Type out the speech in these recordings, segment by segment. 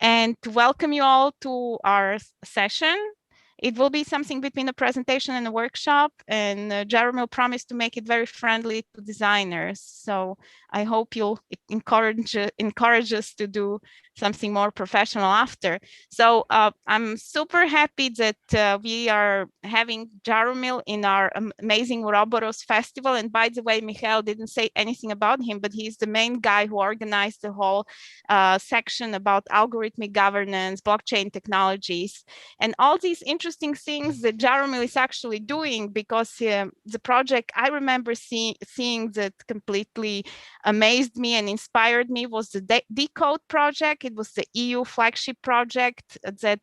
and to welcome you all to our session. It will be something between a presentation and a workshop, and Jaromil promised to make it very friendly to designers. So I hope you'll encourage us to do something more professional after. So I'm super happy that we are having Jaromil in our amazing Uroboros festival. And by the way, Michael didn't say anything about him, but he's the main guy who organized the whole section about algorithmic governance, blockchain technologies, and all these interesting things that Jaromil is actually doing, because the project I remember seeing that completely amazed me and inspired me was the Decode project. It was the EU flagship project that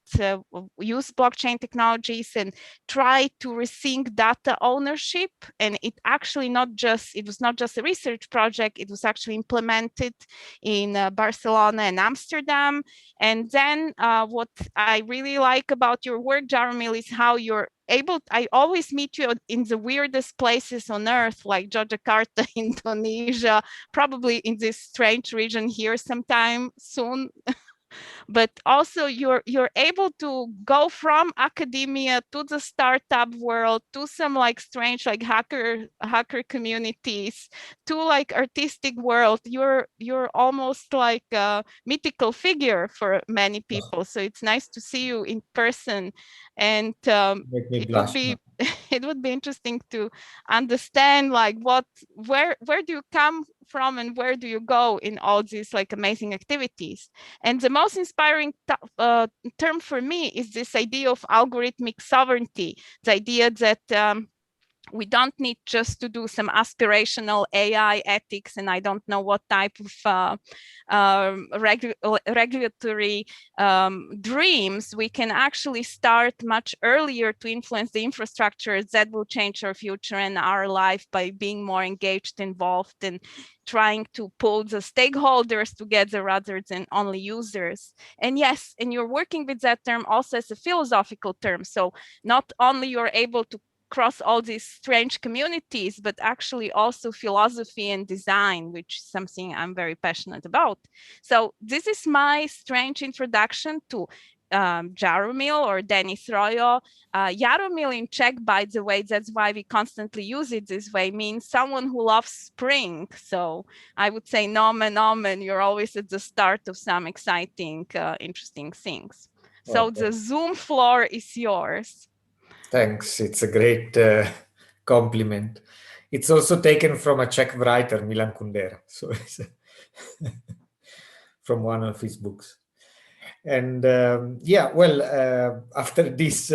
used blockchain technologies and tried to rethink data ownership. And it was not just a research project, it was actually implemented in Barcelona and Amsterdam. And then what I really like about your work, Jaromil, is how you're I always meet you in the weirdest places on earth, like Jakarta, Indonesia, probably in this strange region here sometime soon. But also you're able to go from academia to the startup world, to some like strange like hacker communities, to like artistic world. You're almost like a mythical figure for many people. So it's nice to see you in person, and it would be it would be interesting to understand like where do you come from and where do you go in all these like amazing activities. And the most inspiring term for me is this idea of algorithmic sovereignty, the idea that we don't need just to do some aspirational AI ethics and I don't know what type of regulatory dreams. We can actually start much earlier to influence the infrastructure that will change our future and our life by being more engaged, involved, and trying to pull the stakeholders together rather than only users. And yes, and you're working with that term also as a philosophical term. So not only you're able to cross all these strange communities, but actually also philosophy and design, which is something I'm very passionate about. So this is my strange introduction to Jaromil or Denis Roio. Jaromil in Czech, by the way, that's why we constantly use it this way, means someone who loves spring. So I would say nomen omen, you're always at the start of some exciting, interesting things. So the Zoom floor is yours. Thanks. It's a great compliment. It's also taken from a Czech writer, Milan Kundera, so it's from one of his books. And yeah, well, after this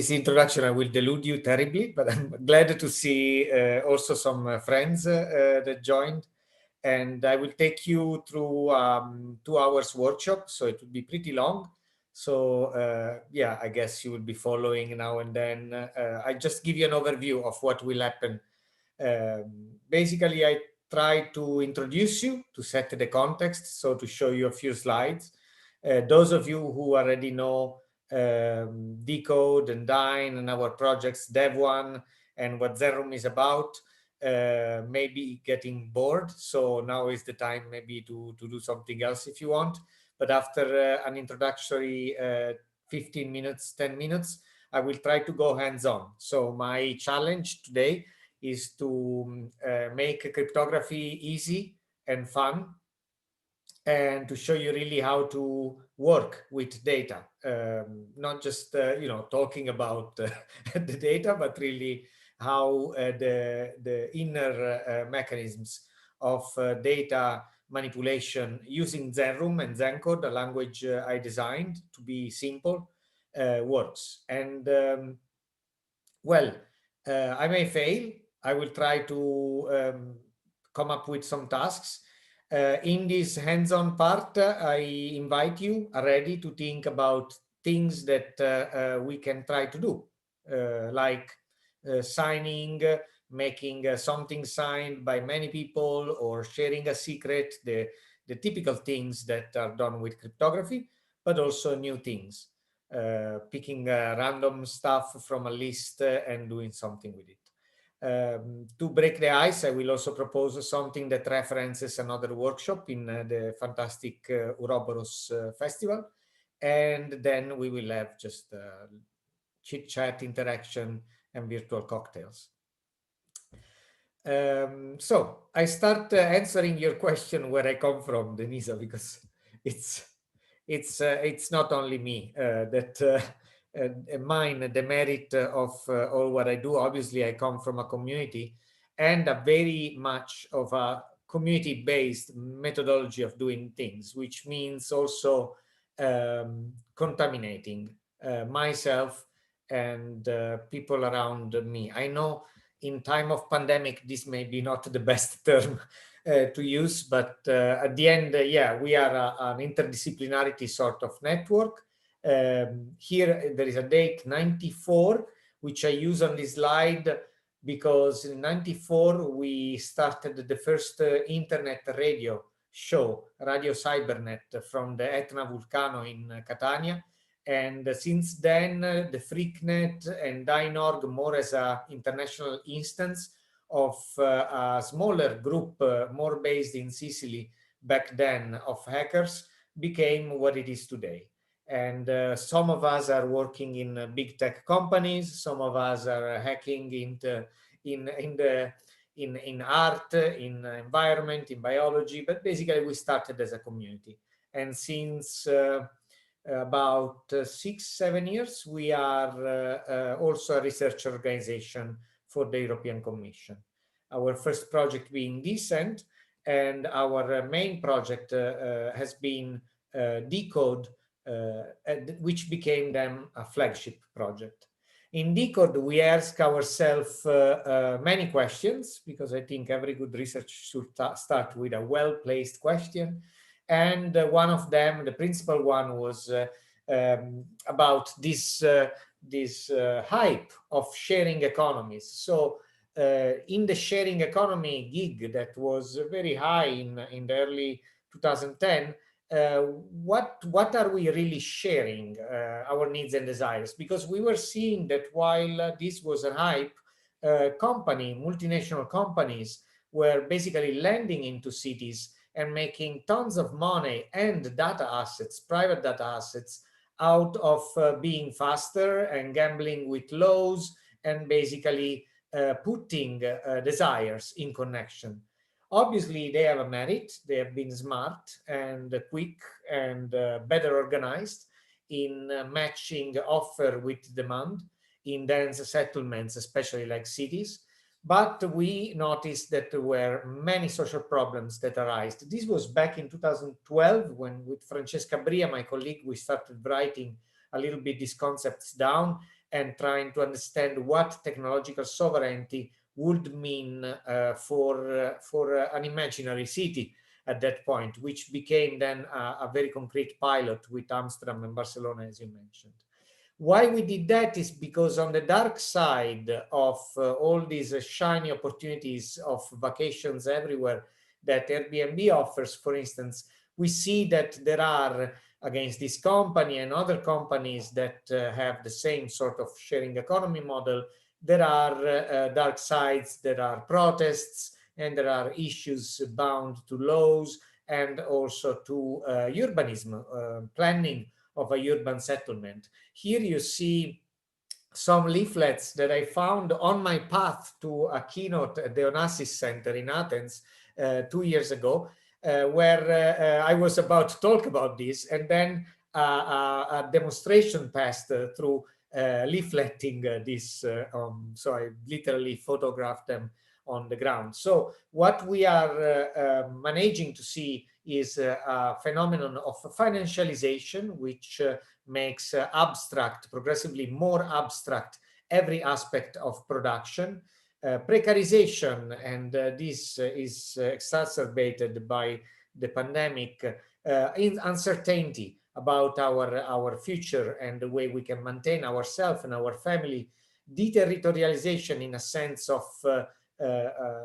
introduction, I will delude you terribly, but I'm glad to see also some friends that joined. And I will take you through 2 hours workshop, so it will be pretty long. So yeah, I guess you will be following now and then. I just give you an overview of what will happen. Basically, I try to introduce you, to set the context, so to show you a few slides. Those of you who already know Decode and Dyn and our projects, Dev1 and what Zenroom is about, maybe getting bored. So now is the time maybe to do something else if you want. But after an introductory 15 minutes, 10 minutes, I will try to go hands-on. So my challenge today is to make cryptography easy and fun, and to show you really how to work with data, not just talking about the data, but really how the inner mechanisms of data manipulation using Zenroom and Zencode, the language I designed to be simple, works. And well, I may fail. I will try to come up with some tasks. In this hands-on part, I invite you already to think about things that we can try to do, like signing, making something signed by many people, or sharing a secret, the typical things that are done with cryptography, but also new things, picking random stuff from a list and doing something with it. To break the ice, I will also propose something that references another workshop in the fantastic Uroboros festival. And then we will have just chit chat, interaction, and virtual cocktails. So I start answering your question where I come from, Denisa, because it's it's not only me that mine the merit of all what I do. Obviously, I come from a community and a very much of a community-based methodology of doing things, which means also contaminating myself and people around me. I know in time of pandemic, this may be not the best term to use, but at the end, yeah, we are an interdisciplinarity sort of network. Here, there is a date 94, which I use on this slide because in 94, we started the first internet radio show, Radio Cybernet, from the Etna Vulcano in Catania. And since then, the FreakNet and Dynorg, more as an international instance of a smaller group, more based in Sicily back then, of hackers, became what it is today. And some of us are working in big tech companies. Some of us are hacking in art, in environment, in biology. But basically, we started as a community. And since about 6-7 years, we are also a research organization for the European Commission. Our first project being Decent, and our main project has been Decode, which became then a flagship project. In Decode, we ask ourselves many questions, because I think every good research should start with a well-placed question. And one of them, the principal one, was about this hype of sharing economies. So in the sharing economy gig that was very high in the early 2010, what are we really sharing, our needs and desires? Because we were seeing that while this was a hype, multinational companies were basically lending into cities and making tons of money and data assets, private data assets, out of being faster and gambling with laws and basically putting desires in connection. Obviously, they have a merit. They have been smart and quick and better organized in matching offer with demand in dense settlements, especially like cities. But we noticed that there were many social problems that arise. This was back in 2012 when, with Francesca Bria, my colleague, we started writing a little bit these concepts down and trying to understand what technological sovereignty would mean for an imaginary city at that point, which became then a very concrete pilot with Amsterdam and Barcelona, as you mentioned. Why we did that is because on the dark side of all these shiny opportunities of vacations everywhere that Airbnb offers, for instance, we see that there are, against this company and other companies that have the same sort of sharing economy model, there are dark sides, there are protests, and there are issues bound to laws and also to urbanism, planning of a urban settlement. Here you see some leaflets that I found on my path to a keynote at the Onassis Center in Athens 2 years ago, where I was about to talk about this, and then a demonstration passed through leafletting this. So I literally photographed them on the ground. So what we are managing to see is a phenomenon of financialization, which makes abstract, progressively more abstract, every aspect of production. Precarization, and this is exacerbated by the pandemic, in uncertainty about our future and the way we can maintain ourselves and our family. Deterritorialization, in a sense of,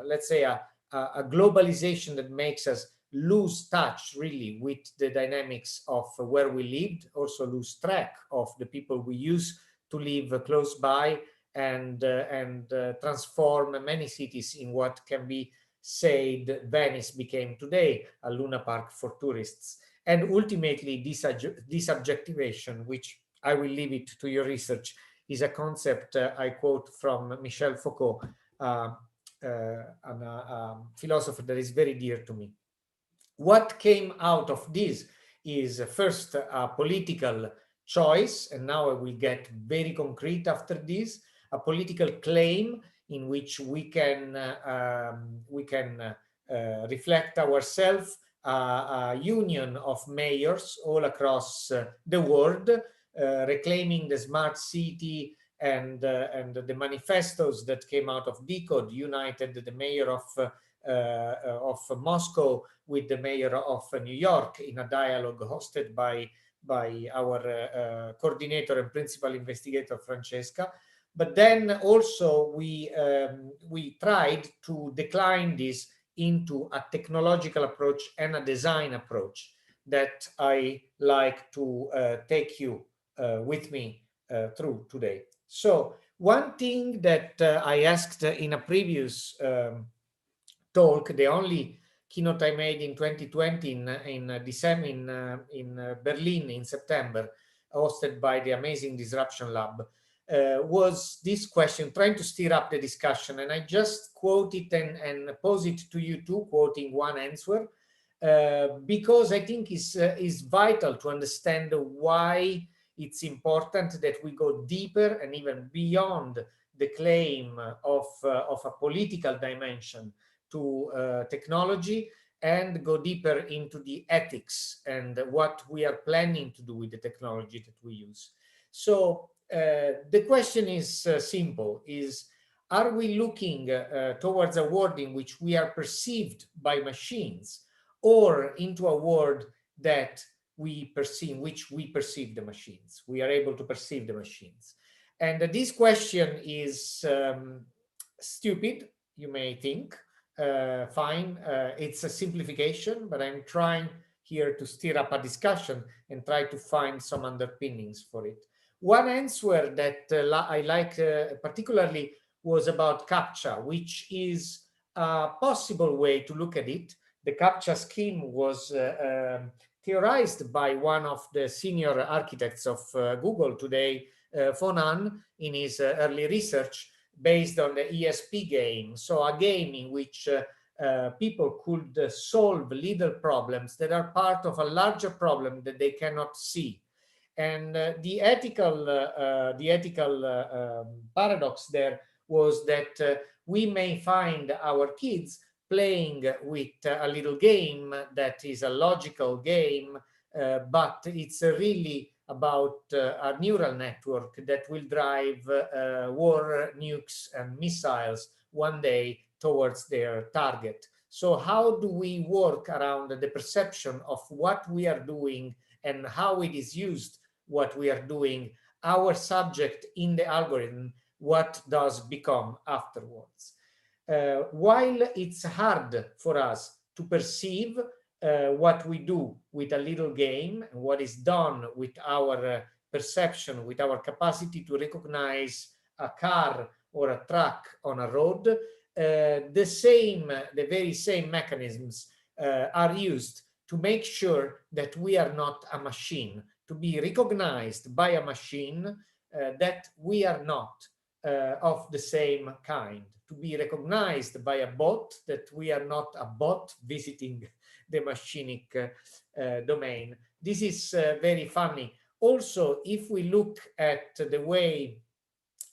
let's say, a globalization that makes us lose touch really with the dynamics of where we lived, also lose track of the people we used to live close by, and transform many cities in what can be said Venice became today, a Luna Park for tourists. And ultimately, this objectivation, which I will leave it to your research, is a concept I quote from Michel Foucault, a philosopher that is very dear to me. What came out of this is first a political choice, and now I will get very concrete after this, a political claim in which we can reflect ourselves, a union of mayors all across the world, reclaiming the smart city, and the manifestos that came out of Decode united the mayor of Moscow with the mayor of New York in a dialogue hosted by our coordinator and principal investigator Francesca. But then also we tried to decline this into a technological approach and a design approach that I like to take you with me through today. So one thing that I asked in a previous talk, the only keynote I made in 2020 in December in Berlin in September, hosted by the amazing Disruption Lab, was this question, trying to stir up the discussion. And I just quote it and pose it to you too, quoting one answer, because I think is vital to understand why it's important that we go deeper and even beyond the claim of a political dimension to technology, and go deeper into the ethics and what we are planning to do with the technology that we use. So the question is simple, is are we looking towards a world in which we are perceived by machines, or into a world that we perceive, which we perceive the machines, we are able to perceive the machines? And this question is stupid, you may think. Fine, it's a simplification, but I'm trying here to stir up a discussion and try to find some underpinnings for it. One answer that I like particularly was about CAPTCHA, which is a possible way to look at it. The CAPTCHA scheme was theorized by one of the senior architects of Google today, Fonan, in his early research, based on the ESP game. So a game in which people could solve little problems that are part of a larger problem that they cannot see. And the ethical paradox there was that we may find our kids playing with a little game that is a logical game, but it's really about a neural network that will drive war nukes and missiles one day towards their target. So how do we work around the perception of what we are doing and how it is used, what we are doing, our subject in the algorithm, what does become afterwards? While it's hard for us to perceive what we do with a little game and what is done with our perception, with our capacity to recognize a car or a truck on a road, the very same mechanisms are used to make sure that we are not a machine, to be recognized by a machine, that we are not of the same kind, to be recognized by a bot, that we are not a bot visiting the machinic domain. This is very funny. Also, if we look at the way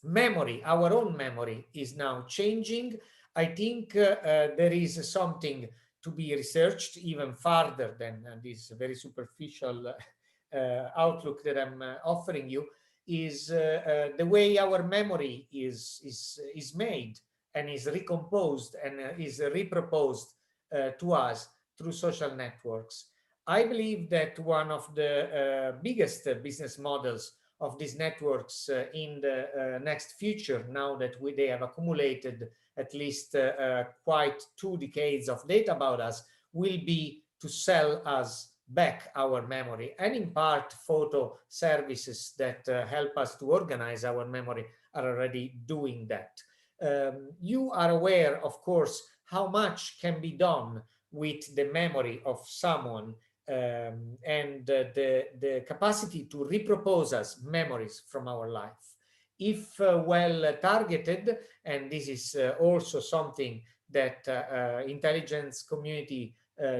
memory, our own memory, is now changing, I think there is something to be researched even further than this very superficial outlook that I'm offering you, is the way our memory is made and is recomposed and is reproposed to us through social networks. I believe that one of the biggest business models of these networks in the next future, now that they have accumulated at least quite 2 decades of data about us, will be to sell us back our memory, and in part photo services that help us to organize our memory are already doing that. You are aware, of course, how much can be done with the memory of someone, and the capacity to repropose us memories from our life. If well targeted, and this is also something that intelligence community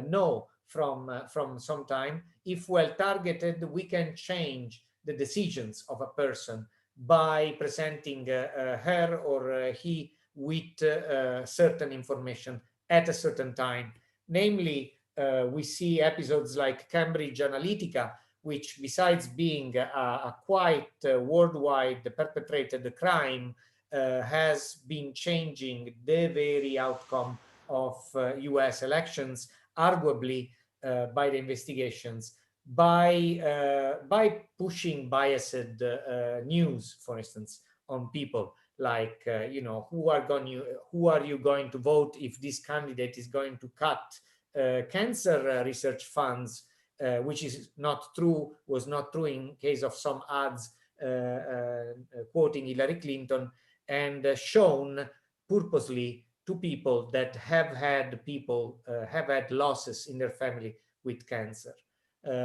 know from some time, if well targeted, we can change the decisions of a person by presenting her or he with certain information at a certain time. Namely, we see episodes like Cambridge Analytica, which besides being a quite worldwide perpetrated crime, has been changing the very outcome of US elections, arguably by the investigations, by pushing biased news, for instance, on people, like who are you going to vote if this candidate is going to cut cancer research funds, which is not true, was not true in case of some ads quoting Hillary Clinton, and shown purposely to people that have had losses in their family with cancer.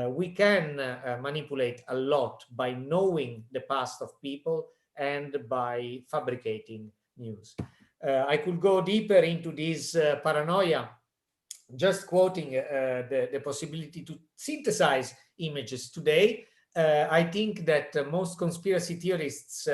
We can manipulate a lot by knowing the past of people and by fabricating news. I could go deeper into this paranoia, just quoting the possibility to synthesize images today. I think that most conspiracy theorists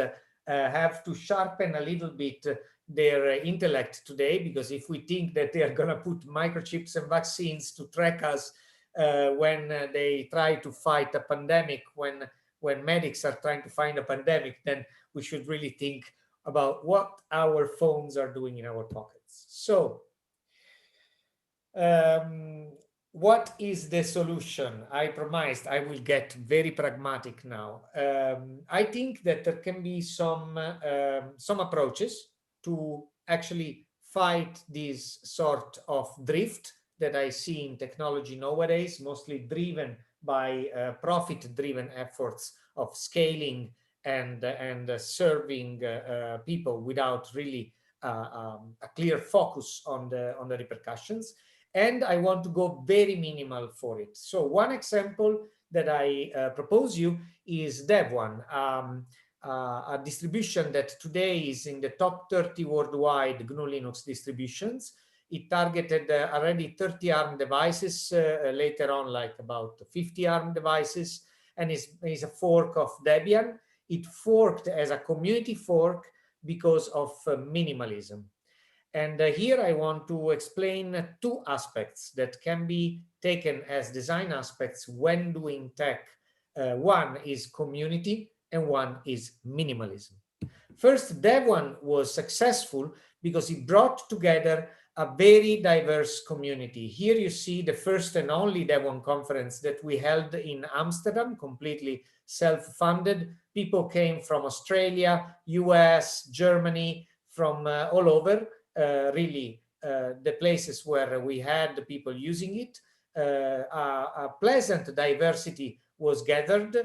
have to sharpen a little bit their intellect today, because if we think that they are going to put microchips and vaccines to track us when they try to fight a pandemic, when medics are trying to find a pandemic, then we should really think about what our phones are doing in our pockets. So um, what is the solution? I promised I will get very pragmatic now. I think that there can be some approaches to actually fight this sort of drift that I see in technology nowadays, mostly driven by profit-driven efforts of scaling and serving people without really a clear focus on the repercussions. And I want to go very minimal for it. So one example that I propose you is Dev1, a distribution that today is in the top 30 worldwide GNU Linux distributions. It targeted already 30 ARM devices, later on like about 50 ARM devices, and is a fork of Debian. It forked as a community fork because of minimalism. And here I want to explain two aspects that can be taken as design aspects when doing tech. One is community and one is minimalism. First, Dev1 was successful because it brought together a very diverse community. Here you see the first and only Dev1 conference that we held in Amsterdam, completely self-funded. People came from Australia, US, Germany, from all over. Really the places where we had the people using it. A pleasant diversity was gathered,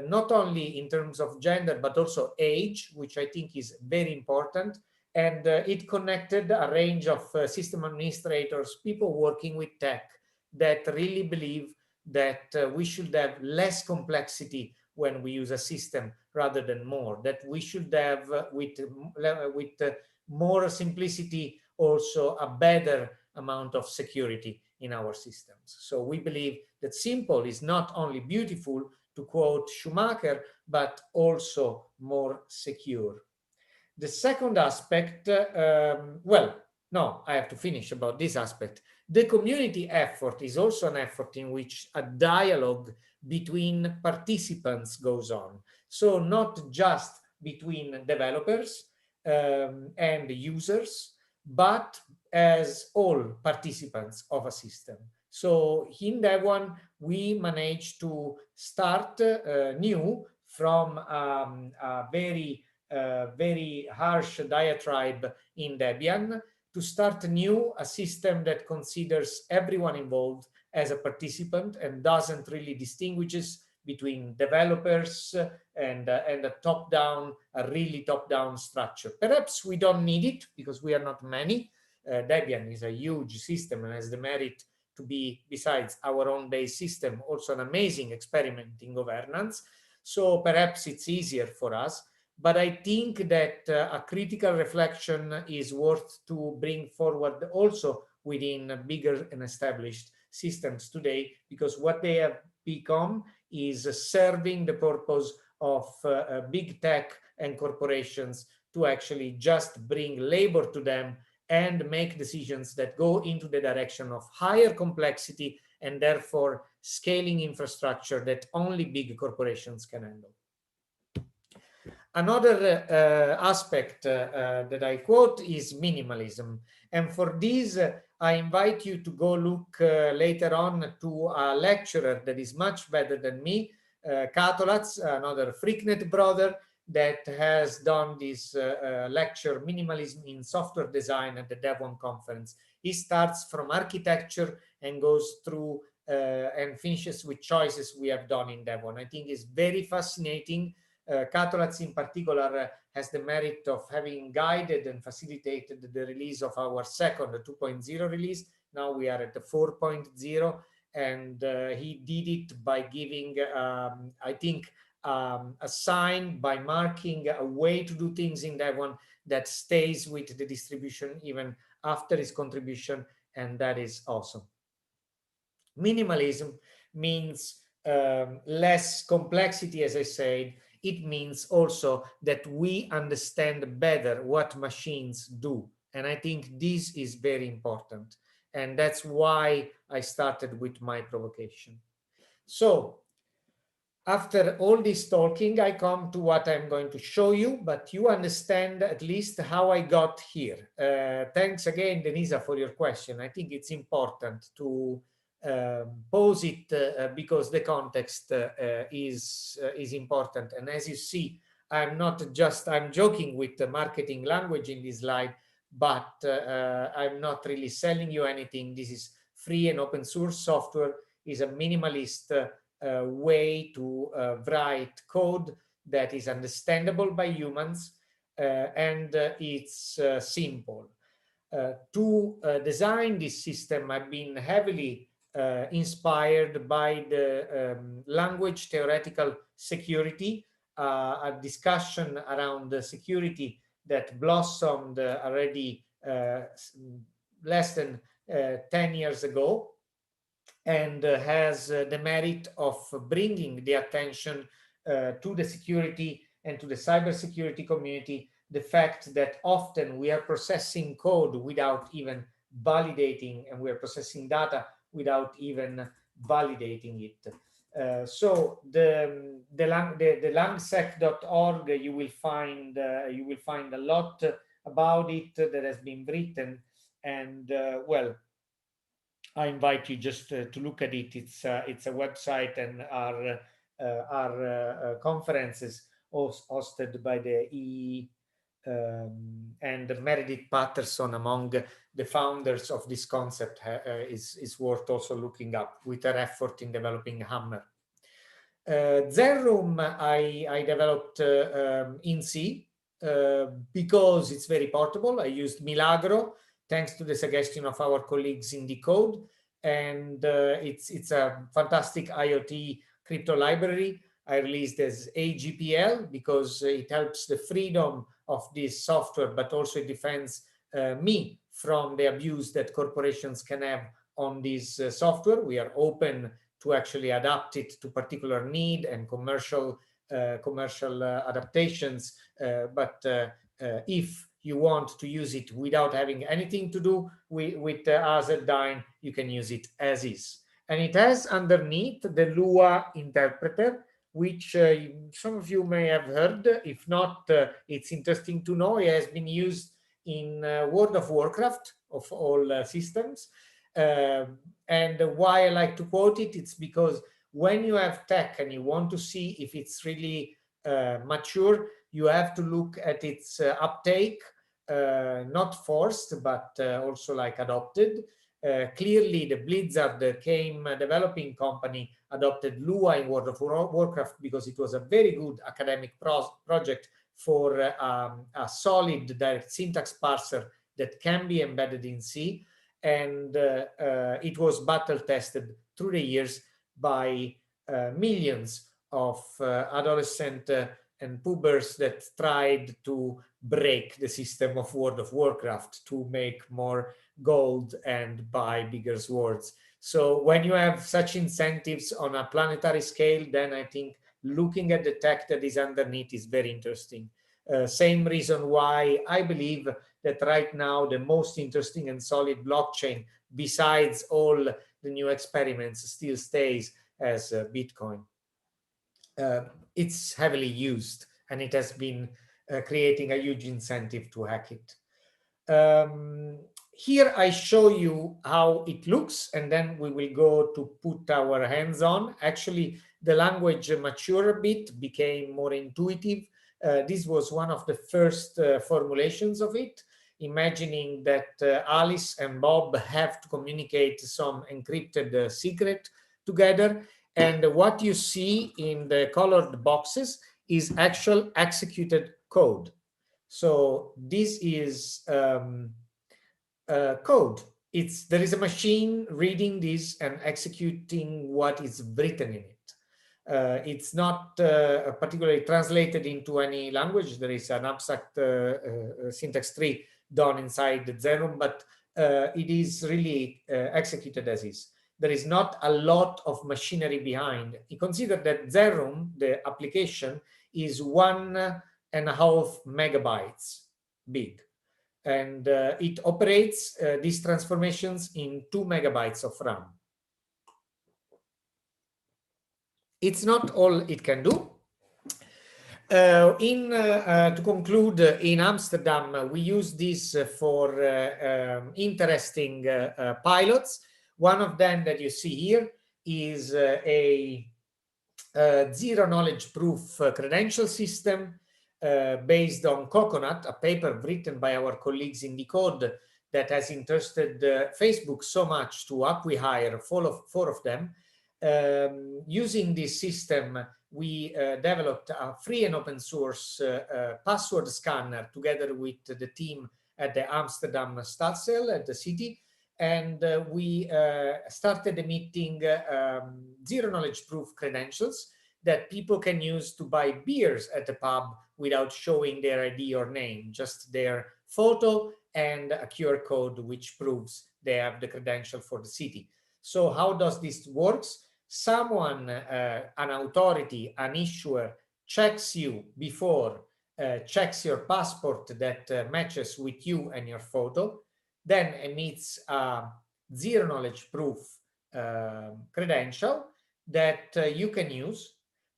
not only in terms of gender, but also age, which I think is very important. And it connected a range of system administrators, people working with tech, that really believe that we should have less complexity when we use a system rather than more, that we should have with more simplicity, also a better amount of security in our systems. So we believe that simple is not only beautiful, to quote Schumacher, but also more secure. The second aspect, well, no, I have to finish about this aspect. The community effort is also an effort in which a dialogue between participants goes on. So not just between developers and users, but as all participants of a system. So in that one, we managed to start new from a very harsh diatribe in Debian, to start new a system that considers everyone involved as a participant and doesn't really distinguishes between developers and a top-down, a really top-down structure. Perhaps we don't need it because we are not many. Debian is a huge system and has the merit to be, besides our own base system, also an amazing experiment in governance. So perhaps it's easier for us. But I think that a critical reflection is worth to bring forward also within bigger and established systems today, because what they have become is serving the purpose of big tech and corporations to actually just bring labor to them and make decisions that go into the direction of higher complexity and therefore scaling infrastructure that only big corporations can handle. Another aspect that I quote is minimalism. And for this, I invite you to go look later on to a lecturer that is much better than me, Katolats, another Freaknet brother, that has done this lecture, Minimalism in Software Design, at the DevOn conference. He starts from architecture and goes through and finishes with choices we have done in DevOn. I think it's very fascinating. Katolats in particular has the merit of having guided and facilitated the release of our second 2.0 release. Now we are at the 4.0, and he did it by giving, I think, a sign, by marking a way to do things in Devon that stays with the distribution even after his contribution, and that is awesome. Minimalism means less complexity, as I said. It means also that we understand better what machines do. And I think this is very important. And that's why I started with my provocation. So after all this talking, I come to what I'm going to show you, but you understand at least how I got here. Thanks again, Denisa, for your question. I think it's important to pose it because the context is important. And as you see, I'm joking with the marketing language in this slide, but I'm not really selling you anything. This is free and open source software, is a minimalist way to write code that is understandable by humans and it's simple. To design this system, I've been heavily inspired by the language theoretical security, a discussion around the security that blossomed already less than 10 years ago, and has the merit of bringing the attention to the security and to the cybersecurity community, the fact that often we are processing code without even validating, and we are processing data without even validating it. So the langsec.org, you will find a lot about it that has been written, and well, I invite you just to look at it. It's a website, and our conferences hosted by the and Meredith Patterson, among the founders of this concept, is worth also looking up with her effort in developing Hammer. Zenroom I developed in C because it's very portable. I used Milagro, thanks to the suggestion of our colleagues in Decode, and it's a fantastic IoT crypto library. I released as AGPL because it helps the freedom of this software, but also it defends me from the abuse that corporations can have on this software. We are open to actually adapt it to particular need and commercial adaptations. But if you want to use it without having anything to do with Azerdine, you can use it as is. And it has underneath the Lua interpreter, which some of you may have heard. If not, it's interesting to know. It has been used in World of Warcraft, of all systems. And why I like to quote it, it's because when you have tech and you want to see if it's really mature, you have to look at its uptake, not forced, but also like adopted. Clearly, the Blizzard developing company adopted Lua in World of Warcraft because it was a very good academic project for a solid direct syntax parser that can be embedded in C. And it was battle tested through the years by millions of adolescent and puberts that tried to break the system of World of Warcraft to make more gold and buy bigger swords. So when you have such incentives on a planetary scale, then I think looking at the tech that is underneath is very interesting. Same reason why I believe that right now the most interesting and solid blockchain, besides all the new experiments, still stays as Bitcoin. It's heavily used and it has been creating a huge incentive to hack it. Here I show you how it looks, and then we will go to put our hands on. Actually, the language matured a bit, became more intuitive. This was one of the first formulations of it, imagining that Alice and Bob have to communicate some encrypted secret together. And what you see in the colored boxes is actual executed code. So this is code. There is a machine reading this and executing what is written in it. It's not particularly translated into any language. There is an abstract syntax tree done inside the Zenroom, but it is really executed as is. There is not a lot of machinery behind. You consider that Zenroom, the application, is 1.5 megabytes big. And it operates these transformations in 2 megabytes of RAM. It's not all it can do. To conclude, in Amsterdam, we use this for interesting pilots. One of them that you see here is a zero knowledge proof credential system based on Coconut, a paper written by our colleagues in Decode that has interested Facebook so much to acquire four of them. Using this system, we developed a free and open source password scanner together with the team at the Amsterdam Stadsel at the city. And we started emitting zero knowledge proof credentials that people can use to buy beers at the pub without showing their ID or name, just their photo and a QR code which proves they have the credential for the city. So how does this work? Someone, an authority, an issuer, checks you before, checks your passport that matches with you and your photo, then emits a zero knowledge proof credential that you can use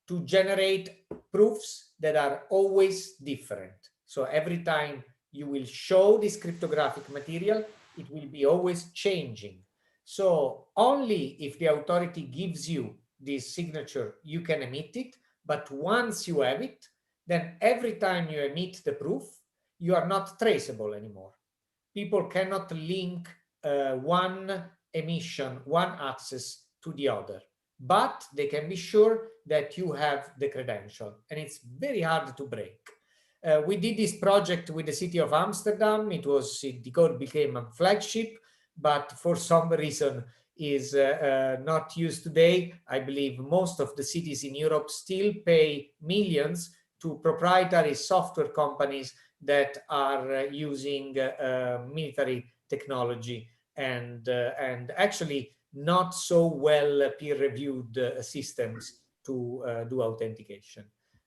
to generate proofs that are always different. So every time you will show this cryptographic material, it will be always changing. So only if the authority gives you this signature, you can emit it. But once you have it, then every time you emit the proof, you are not traceable anymore. People cannot link one emission, one access to the other, but they can be sure that you have the credential, and it's very hard to break. We did this project with the city of Amsterdam. Decode became a flagship, but for some reason is not used today. I believe most of the cities in Europe still pay millions to proprietary software companies that are using military technology and actually not so well peer-reviewed systems to do authentication.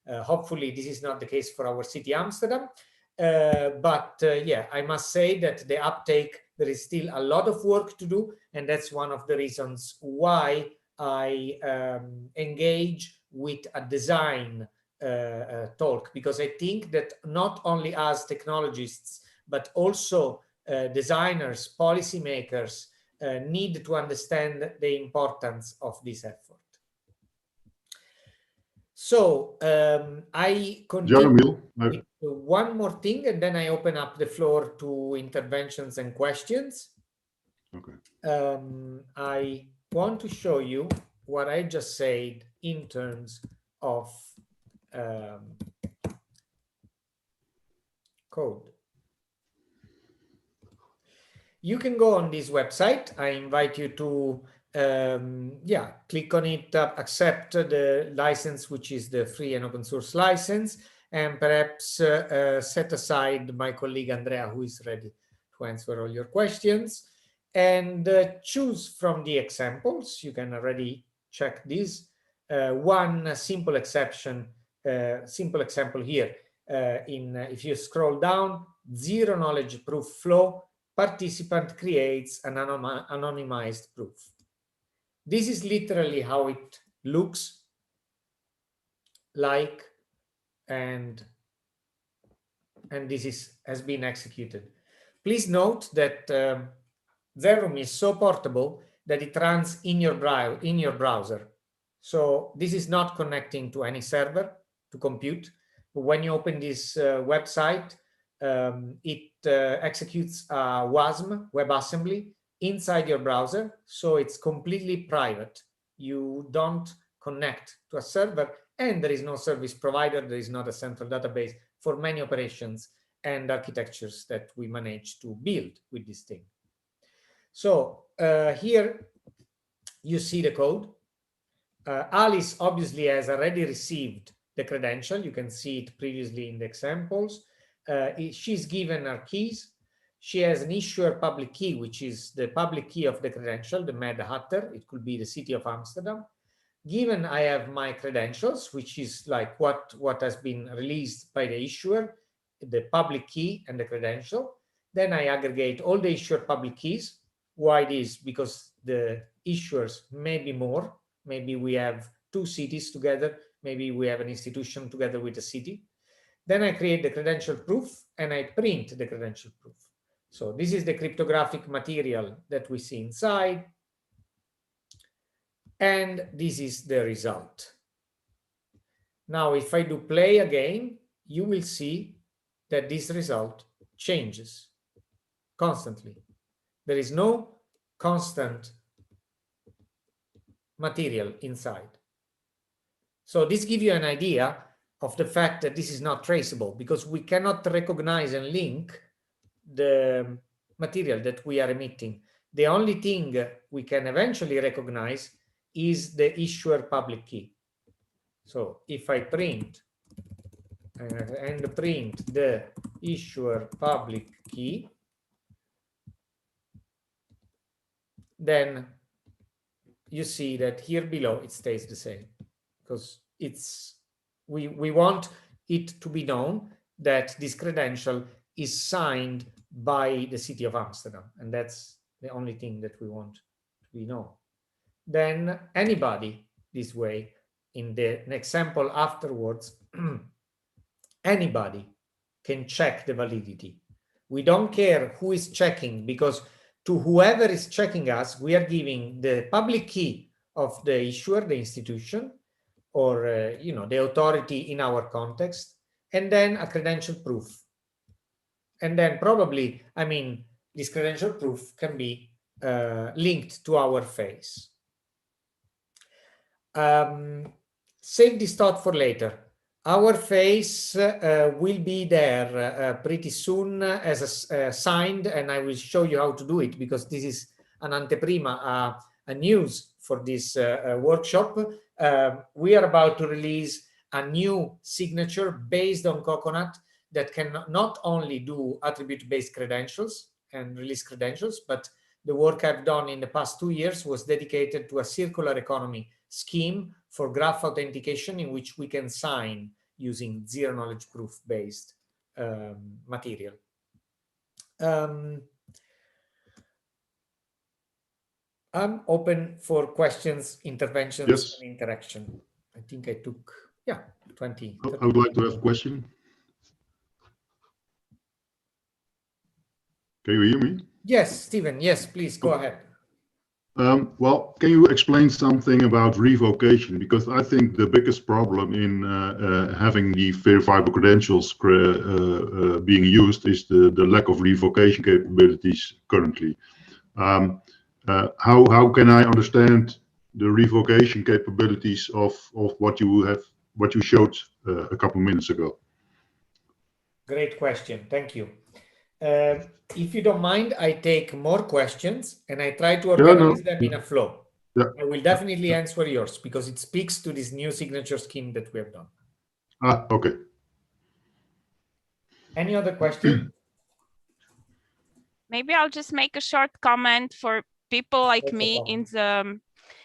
Hopefully this is not the case for our city Amsterdam, but yeah, I must say that the uptake, there is still a lot of work to do, and that's one of the reasons why I engage with a design talk, because I think that not only as technologists, but also designers, policymakers need to understand the importance of this effort. So I continue with one more thing, and then I open up the floor to interventions and questions. Okay. I want to show you what I just said in terms of code. You can go on this website. I invite you to click on it, accept the license, which is the free and open source license, and perhaps set aside my colleague Andrea, who is ready to answer all your questions, and choose from the examples. You can already check this. One simple example here. If you scroll down, zero knowledge proof flow, participant creates an anonymized proof. This is literally how it looks like, and this has been executed. Please note that Zenroom is so portable that it runs in your browser. So this is not connecting to any server to compute. But when you open this website, it executes a WASM, WebAssembly, inside your browser. So it's completely private. You don't connect to a server, and there is no service provider. There is not a central database for many operations and architectures that we manage to build with this thing. So here you see the code. Alice obviously has already received the credential. You can see it previously in the examples. She's given her keys. She has an issuer public key, which is the public key of the credential, the Mad Hatter. It could be the city of Amsterdam. Given I have my credentials, which is like what has been released by the issuer, the public key and the credential, then I aggregate all the issuer public keys. Why this? Because the issuers may be more. Maybe we have two cities together. Maybe we have an institution together with a city. Then I create the credential proof and I print the credential proof. So this is the cryptographic material that we see inside. And this is the result. Now, if I do play again, you will see that this result changes constantly. There is no constant material inside. So this gives you an idea of the fact that this is not traceable, because we cannot recognize and link the material that we are emitting. The only thing we can eventually recognize is the issuer public key. So if I print and print the issuer public key, then you see that here below it stays the same, because we want it to be known that this credential is signed by the city of Amsterdam, and that's the only thing that we want to be known. Then anybody, this way, in the example afterwards, anybody can check the validity. We don't care who is checking, because to whoever is checking us, we are giving the public key of the issuer, the institution, or the authority in our context, and then a credential proof. And then probably, this credential proof can be linked to our face. Save this thought for later. Our face will be there pretty soon as signed, and I will show you how to do it, because this is an anteprima, a news for this workshop. We are about to release a new signature based on Coconut that can not only do attribute-based credentials and release credentials, but the work I've done in the past 2 years was dedicated to a circular economy scheme for graph authentication, in which we can sign using zero knowledge proof based material. I'm open for questions, interventions, yes, and interaction. I think I took 20. I would like to have a question. Can you hear me? Yes, Stephen. Yes, please go ahead. Well, can you explain something about revocation? Because I think the biggest problem in having the verifiable credentials being used is the lack of revocation capabilities currently. How can I understand the revocation capabilities of what you showed a couple minutes ago? Great question. Thank you. If you don't mind, I take more questions and I try to organize them in a flow. Yeah. I will definitely answer yours because it speaks to this new signature scheme that we have done. Okay. Any other question? Maybe I'll just make a short comment for people like me in the,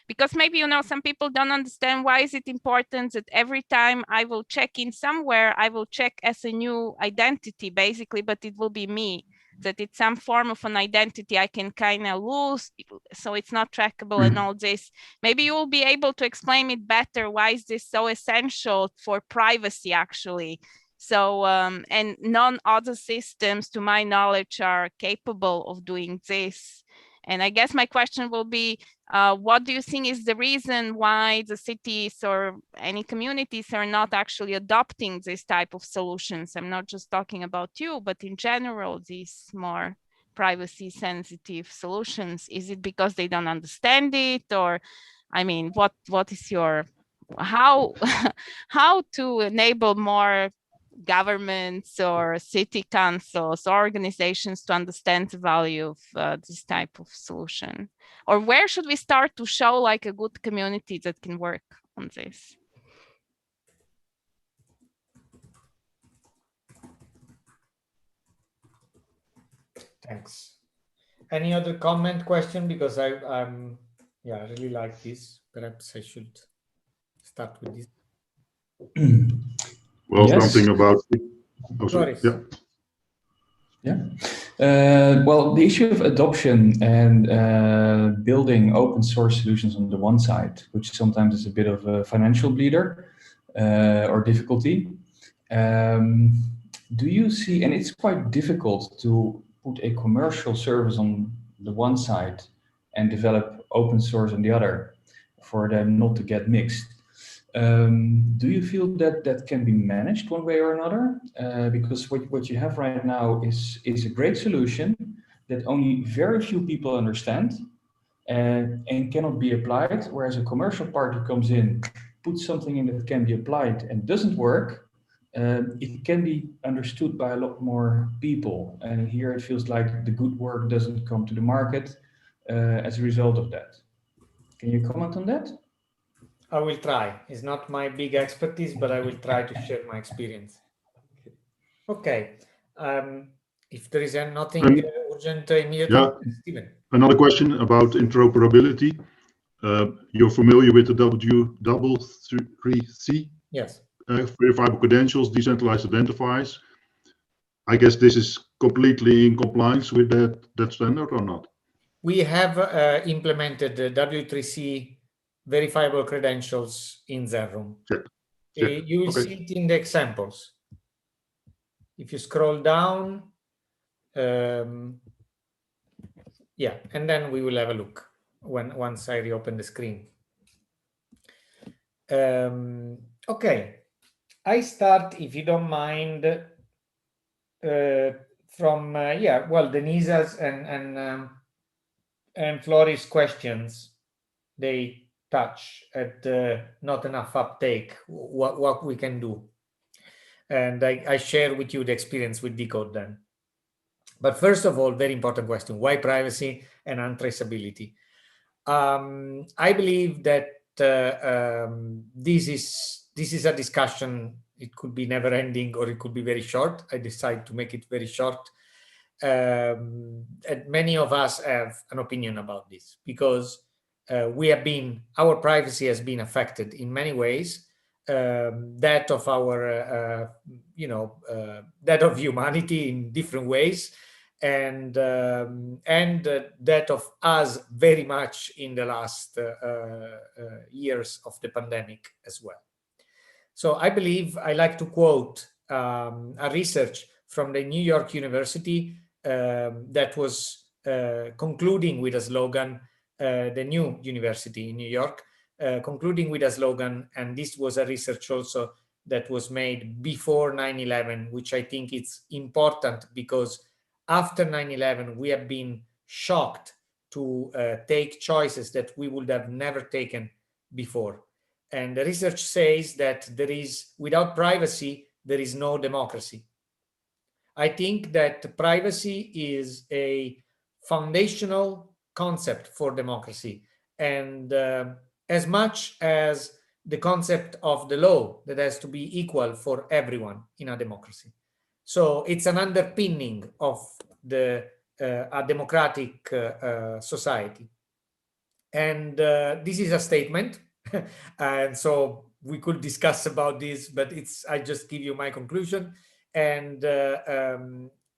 because maybe, you know, some people don't understand why is it important that every time I will check in somewhere, I will check as a new identity basically, but it will be me, that it's some form of an identity I can kind of lose, so it's not trackable and all this. Maybe you will be able to explain it better. Why is this so essential for privacy actually? So, and none other systems, to my knowledge, are capable of doing this. And I guess my question will be, what do you think is the reason why the cities or any communities are not actually adopting this type of solutions? I'm not just talking about you, but in general, these more privacy sensitive solutions. Is it because they don't understand it? Or, I mean, what is your, how, how to enable more governments or city councils or organizations to understand the value of this type of solution? Or where should we start to show like a good community that can work on this? Thanks. Any other comment, question? Because I really like this. Perhaps I should start with this. Well, Yes. something about. Oh, sorry. Floris. Yeah. Well, the issue of adoption and building open source solutions on the one side, which sometimes is a bit of a financial bleeder or difficulty. Do you see, and it's quite difficult to put a commercial service on the one side and develop open source on the other for them not to get mixed. Do you feel that that can be managed one way or another? Because what you have right now is a great solution that only very few people understand and cannot be applied, whereas a commercial party comes in, puts something in that can be applied and doesn't work. It can be understood by a lot more people. And here it feels like the good work doesn't come to the market as a result of that. Can you comment on that? I will try. It's not my big expertise, but I will try to share my experience. Okay. If there is nothing urgent immediately, Steven. Another question about interoperability. You're familiar with the W3C? Yes. Verifiable credentials, decentralized identifiers. I guess this is completely in compliance with that standard or not? We have implemented the W3C verifiable credentials in Zenroom. You will see it in the examples. If you scroll down, yeah, and then we will have a look once I reopen the screen. Okay, I start, if you don't mind, from Denis's and Floris' questions. They touch at not enough uptake, what we can do. And I share with you the experience with Decode then. But first of all, very important question, why privacy and untraceability? I believe that this is a discussion. It could be never ending or it could be very short. I decide to make it very short. And many of us have an opinion about this because our privacy has been affected in many ways. That of our, that of humanity in different ways, and that of us very much in the last years of the pandemic as well. So I believe I like to quote a research from the New York University that was concluding with a slogan, the new university in New York, concluding with a slogan, and this was a research also that was made before 9/11, which I think it's important because after 9/11 we have been shocked to take choices that we would have never taken before. And the research says that without privacy, there is no democracy. I think that privacy is a foundational concept for democracy. And as much as the concept of the law that has to be equal for everyone in a democracy. So it's an underpinning of a democratic society. And this is a statement. And so we could discuss about this, but I just give you my conclusion. And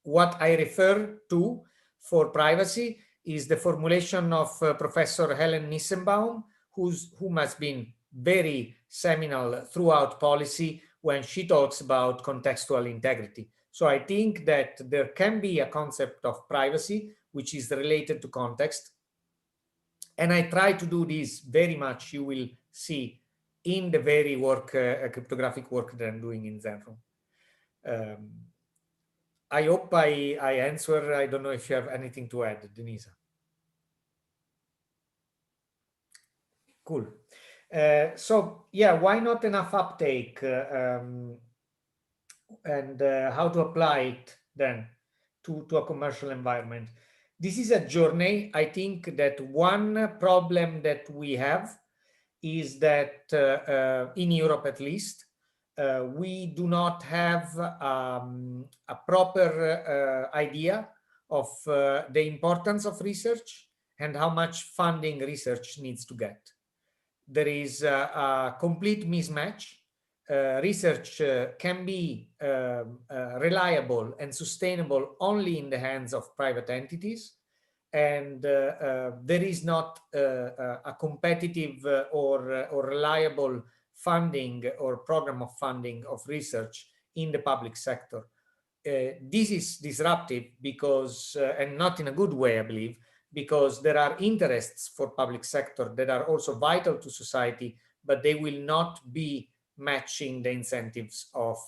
what I refer to for privacy is the formulation of Professor Helen Nissenbaum, whom has been very seminal throughout policy when she talks about contextual integrity. So I think that there can be a concept of privacy which is related to context. And I try to do this very much, you will see, in the very cryptographic work that I'm doing in Zenroom. I hope I answer. I don't know if you have anything to add, Denise. Cool. So yeah, why not enough uptake and how to apply it then to a commercial environment? This is a journey. I think that one problem that we have is that in Europe, at least, we do not have a proper idea of the importance of research and how much funding research needs to get. There is a complete mismatch. Research can be reliable and sustainable only in the hands of private entities. And there is not a competitive or reliable funding or program of funding of research in the public sector. This is disruptive because, and not in a good way, I believe, because there are interests for public sector that are also vital to society, but they will not be matching the incentives of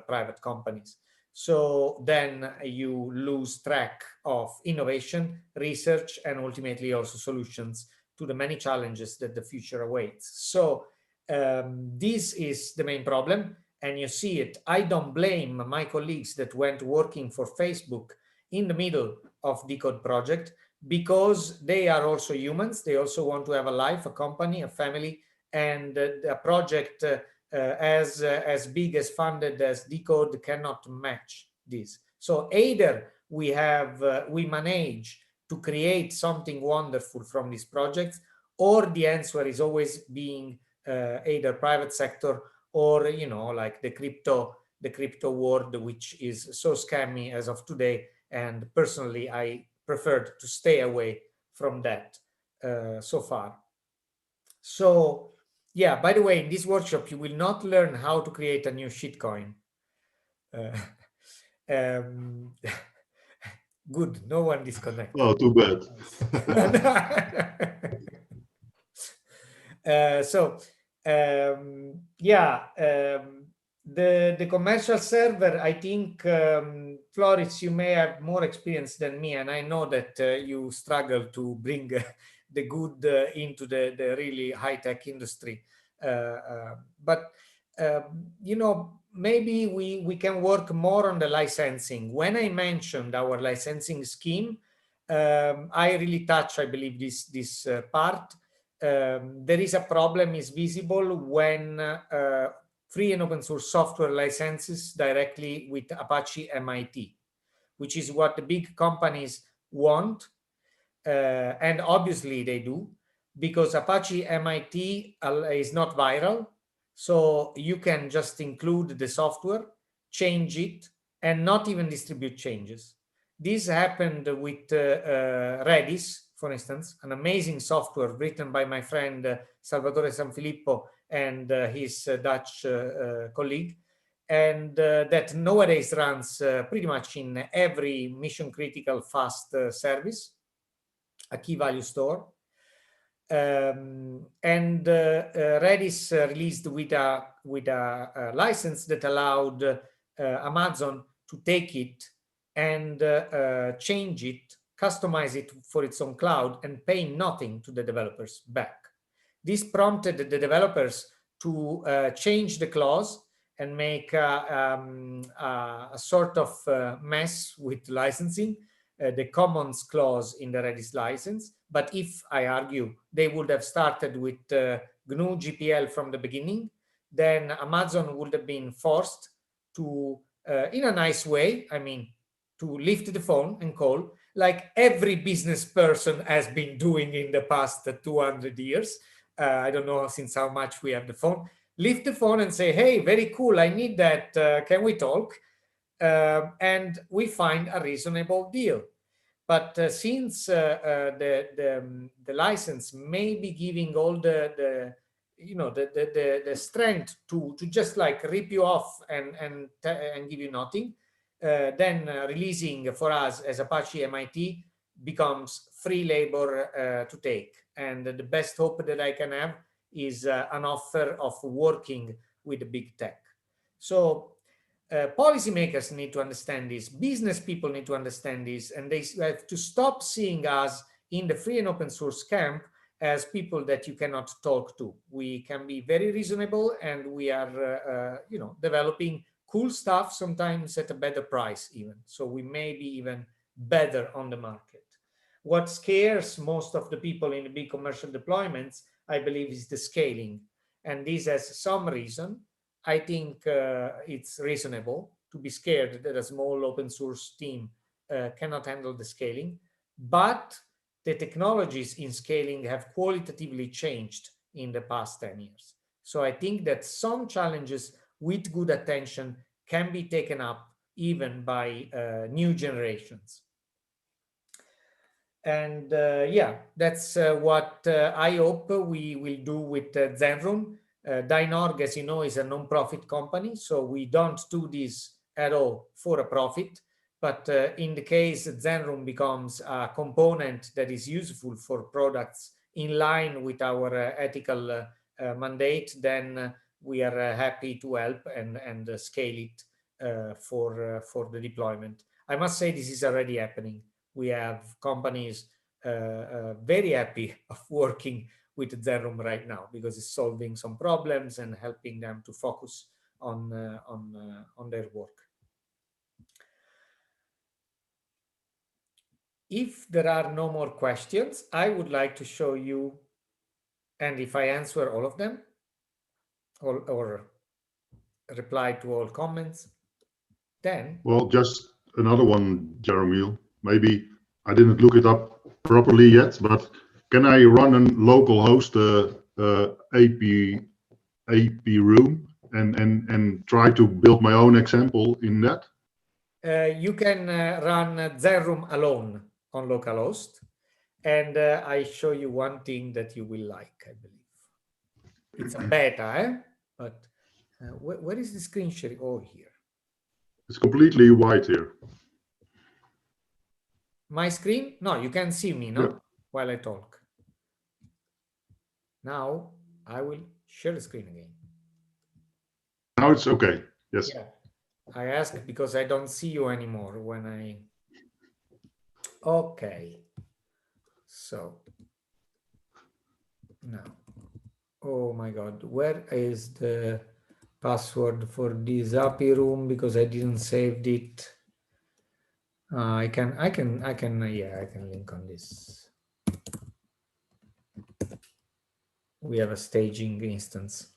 private companies. So then you lose track of innovation, research, and ultimately also solutions to the many challenges that the future awaits. So this is the main problem, and you see it. I don't blame my colleagues that went working for Facebook in the middle of Decode project, because they are also humans. They also want to have a life, a company, a family, and a project as big as funded as Decode cannot match this. So either we manage to create something wonderful from these projects, or the answer is always being either private sector or, you know, like the crypto world, which is so scammy as of today. And personally, I preferred to stay away from that so far. So yeah, by the way, in this workshop, you will not learn how to create a new shitcoin. Good, no one disconnected. Oh, too bad. The commercial server, I think, Floris, you may have more experience than me, and I know that you struggle to bring the good into the really high-tech industry. But you know, maybe we can work more on the licensing. When I mentioned our licensing scheme, I really touch, I believe, this part. There is a problem is visible when free and open source software licenses directly with Apache MIT, which is what the big companies want. And obviously they do, because Apache MIT is not viral. So you can just include the software, change it, and not even distribute changes. This happened with Redis, for instance, an amazing software written by my friend Salvatore Sanfilippo and his Dutch colleague, and that nowadays runs pretty much in every mission-critical fast service, a key value store. And Redis released with a license that allowed Amazon to take it and change it customize it for its own cloud, and pay nothing to the developers back. This prompted the developers to change the clause and make a sort of mess with licensing, the commons clause in the Redis license. But if I argue they would have started with GNU GPL from the beginning, then Amazon would have been forced to, in a nice way, I mean, to lift the phone and call, like every business person has been doing in the past 200 years. I don't know since how much we have the phone. Lift the phone and say, hey, very cool, I need that, can we talk? And we find a reasonable deal. But since the license may be giving all the strength to just like rip you off and give you nothing, then releasing for us as Apache MIT becomes free labor to take. And the best hope that I can have is an offer of working with big tech. So policymakers need to understand this, business people need to understand this, and they have to stop seeing us in the free and open source camp as people that you cannot talk to. We can be very reasonable, and we are developing cool stuff, sometimes at a better price even. So we may be even better on the market. What scares most of the people in the big commercial deployments, I believe, is the scaling. And this has some reason. I think it's reasonable to be scared that a small open source team cannot handle the scaling, but the technologies in scaling have qualitatively changed in the past 10 years. So I think that some challenges with good attention can be taken up even by new generations. And yeah, that's what I hope we will do with Zenroom. Dynorg, as you know, is a non-profit company, so we don't do this at all for a profit. But in the case Zenroom becomes a component that is useful for products in line with our ethical mandate, then we are happy to help and scale it for the deployment. I must say this is already happening. We have companies very happy of working with Zenroom right now because it's solving some problems and helping them to focus on their work. If there are no more questions, I would like to show you, and if I answer all of them or reply to all comments, then... Well, just another one, Jaromil. Maybe I didn't look it up properly yet, but can I run a local host AP room and try to build my own example in that? You can run Zenroom alone on localhost, and I show you one thing that you will like, I believe. It's a beta, but where is the screen sharing? Oh, here. It's completely white here. My screen? No, you can see me, no? Yeah. While I talk. Now I will share the screen again. Now it's okay. Yes. Yeah. I ask because I don't see you anymore when I... Okay. So now, oh my God, where is the password for this API room? Because I didn't save it. I can link on this. We have a staging instance.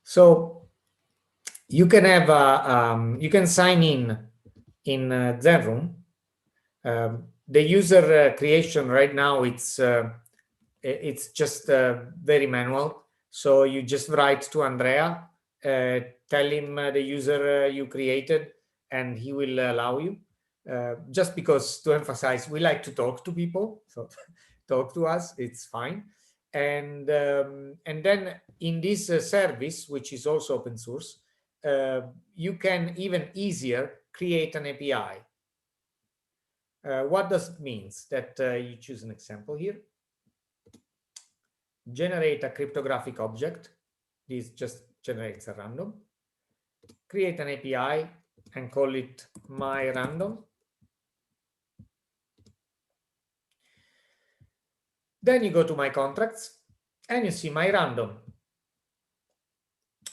So you can have you can sign in Zenroom. The user creation right now, it's just very manual. So you just write to Andrea, tell him the user you created, and he will allow you. Just because, to emphasize, we like to talk to people, so talk to us, it's fine. And then in this service, which is also open source, you can even easier create an API. What does it mean? That you choose an example here. Generate a cryptographic object. This just generates a random. Create an API and call it my random. Then you go to my contracts and you see my random.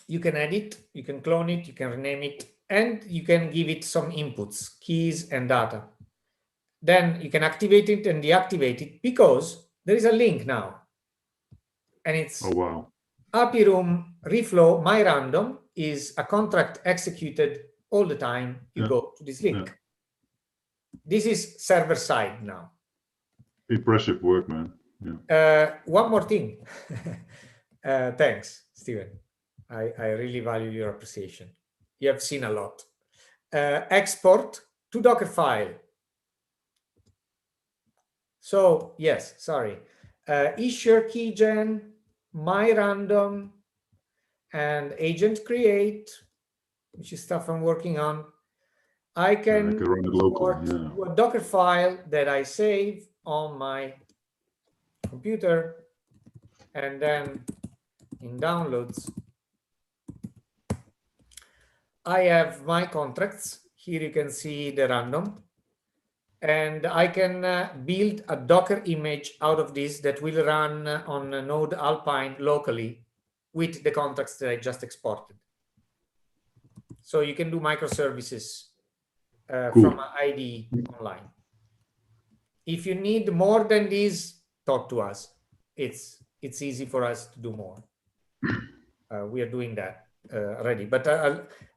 You can edit, you can clone it, you can rename it, and you can give it some inputs, keys and data. Then you can activate it and deactivate it because there is a link now. And it's Oh, wow. API room reflow, my random is a contract executed all the time. You go to this link. This is server side now. Impressive work, man. Yeah. One more thing. Thanks, Steven. I really value your appreciation. You have seen a lot. Export to Docker file. So yes, sorry. Issuer keygen, my random, and agent create, which is stuff I'm working on. I can run it locally, to a Docker file that I save on my computer, and then in downloads, I have my contracts. Here you can see the random. And I can build a Docker image out of this that will run on Node Alpine locally with the contracts that I just exported. So you can do microservices from an IDE online. If you need more than this, talk to us. It's easy for us to do more. We are doing that already. But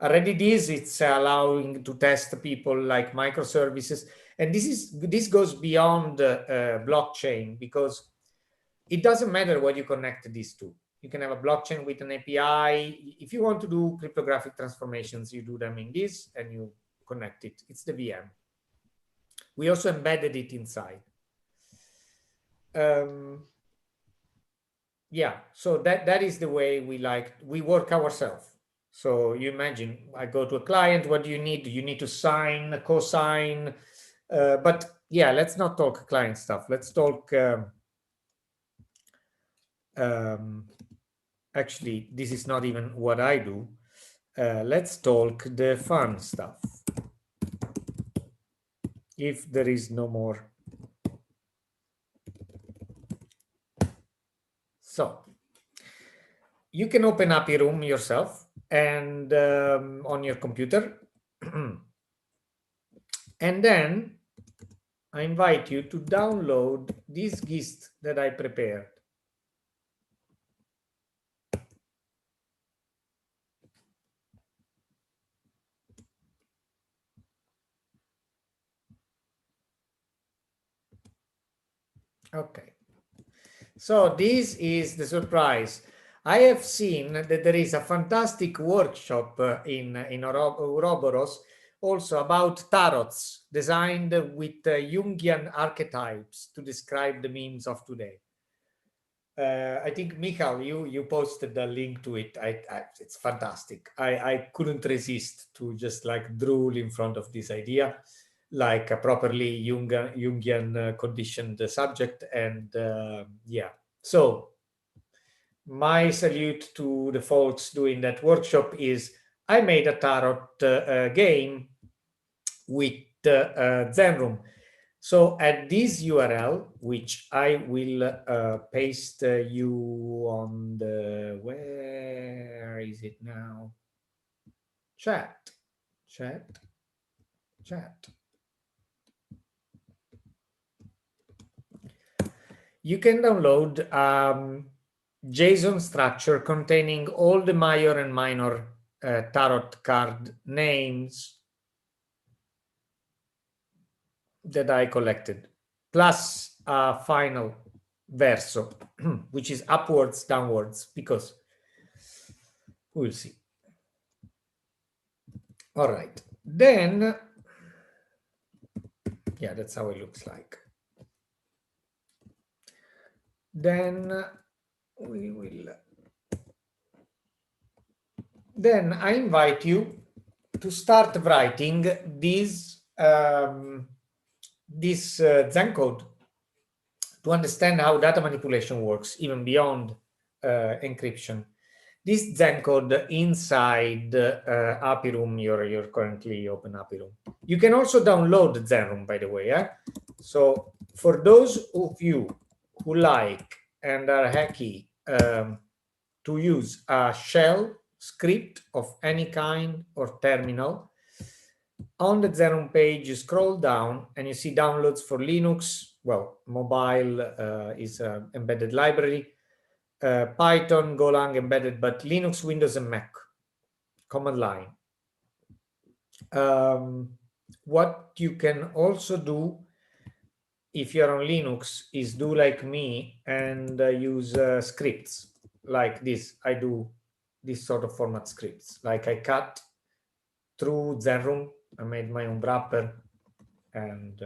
already it's allowing to test people like microservices. And this goes beyond blockchain, because it doesn't matter what you connect this to. You can have a blockchain with an API. If you want to do cryptographic transformations, you do them in this and you connect it. It's the VM. We also embedded it inside. Yeah, so that is the way we work ourselves. So you imagine I go to a client, what do you need? Do you need to sign, co-sign? But yeah, let's not talk client stuff. Let's talk, actually, this is not even what I do. Let's talk the fun stuff. If there is no more. So you can open API Room yourself and on your computer. And then I invite you to download this gist that I prepared. Okay. So this is the surprise. I have seen that there is a fantastic workshop in Uroboros also about tarots designed with Jungian archetypes to describe the memes of today. I think, Michal, you posted the link to it. It's fantastic. I couldn't resist to just like drool in front of this idea, like a properly Jungian conditioned subject. And yeah, so my salute to the folks doing that workshop is I made a tarot game with Zenroom. So at this URL, which I will paste you on the, where is it now? Chat. You can download JSON structure containing all the major and minor tarot card names that I collected, plus a final verso, which is upwards, downwards, because we'll see. All right, then, yeah, that's how it looks like. Then we will. Then I invite you to start writing this Zen code to understand how data manipulation works, even beyond encryption. This Zen code inside API Room, your currently open API Room. You can also download Zenroom, by the way. So for those of you who like and are happy to use a shell script of any kind or terminal, on the Zenroom page, you scroll down and you see downloads for Linux. Well, mobile is an embedded library. Python, Golang embedded, but Linux, Windows, and Mac, command line. What you can also do if you're on Linux is do like me and use scripts like this. I do this sort of format scripts. Like I cut through Zenroom, I made my own wrapper, and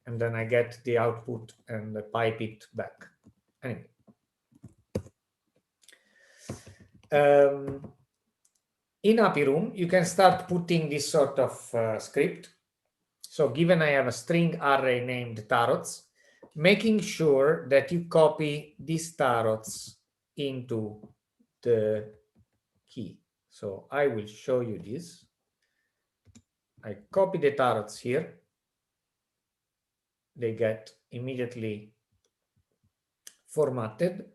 then I get the output and pipe it back. Anyway. In Happy Room, you can start putting this sort of script. So given I have a string array named tarots, making sure that you copy these tarots into the key. So I will show you this. I copy the tarots here. They get immediately formatted.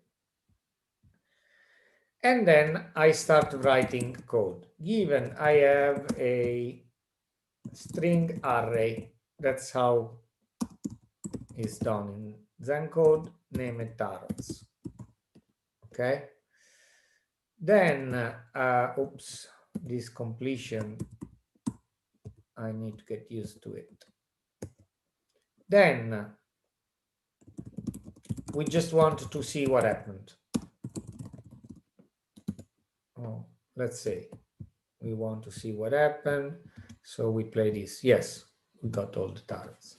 And then I start writing code. Given I have a string array, that's how it's done in Zen code, name it tarots. Okay. Then, oops, this completion, I need to get used to it. Then we just want to see what happened. Oh, let's say we want to see what happened. So we play this. Yes, we got all the tarots.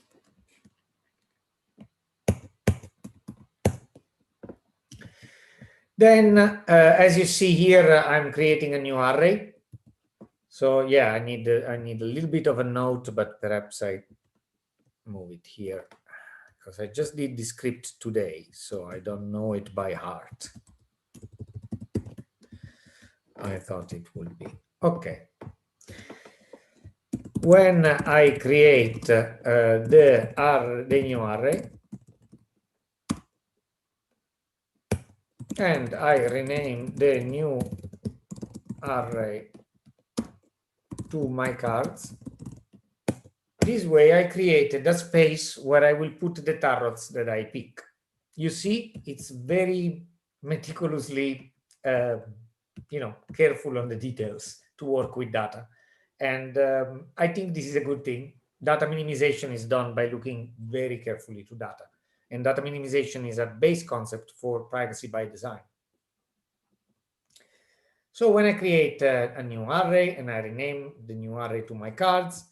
Then, as you see here, I'm creating a new array. So yeah, I need a little bit of a note, but perhaps I move it here because I just did the script today, so I don't know it by heart. I thought it would be. Okay. When I create the new array, and I rename the new array to my cards, this way I created a space where I will put the tarots that I pick. You see, it's very meticulously, careful on the details to work with data. And I think this is a good thing. Data minimization is done by looking very carefully to data. And data minimization is a base concept for privacy by design. So when I create a new array and I rename the new array to my cards,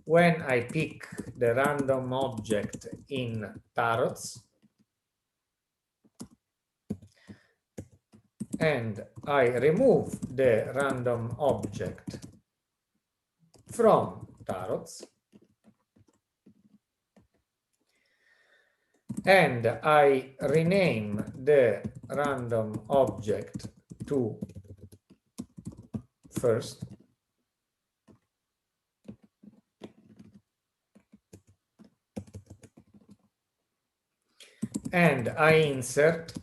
when I pick the random object in tarots, and I remove the random object from tarots, and I rename the random object to first, and I insert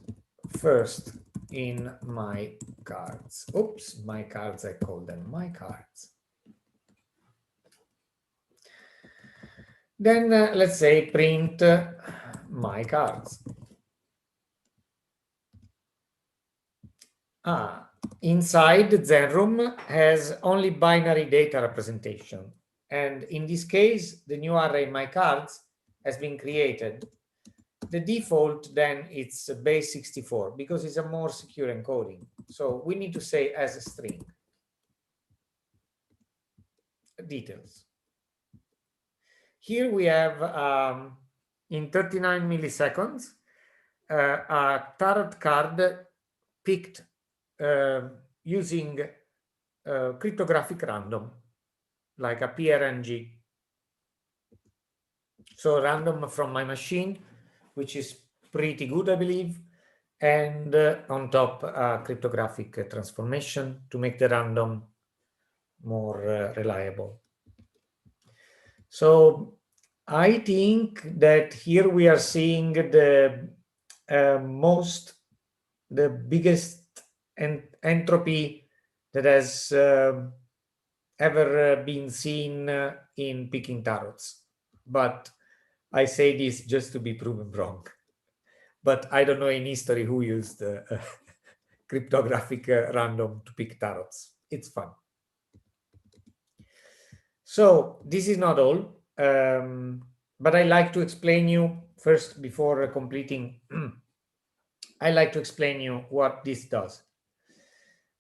first in my cards. Oops, my cards, I call them my cards. Then let's say print my cards. Inside Zenroom has only binary data representation. And in this case, the new array my cards has been created. The default then it's base 64 because it's a more secure encoding. So we need to say as a string. Details. Here we have in 39 milliseconds a tarot card picked using cryptographic random, like a PRNG. So random from my machine, which is pretty good, I believe, and on top cryptographic transformation to make the random more reliable. So I think that here we are seeing the the biggest entropy that has ever been seen in picking tarots. But I say this just to be proven wrong. But I don't know in history who used cryptographic random to pick tarots. It's fun. So this is not all, but I like to explain you first before completing. I like to explain you what this does.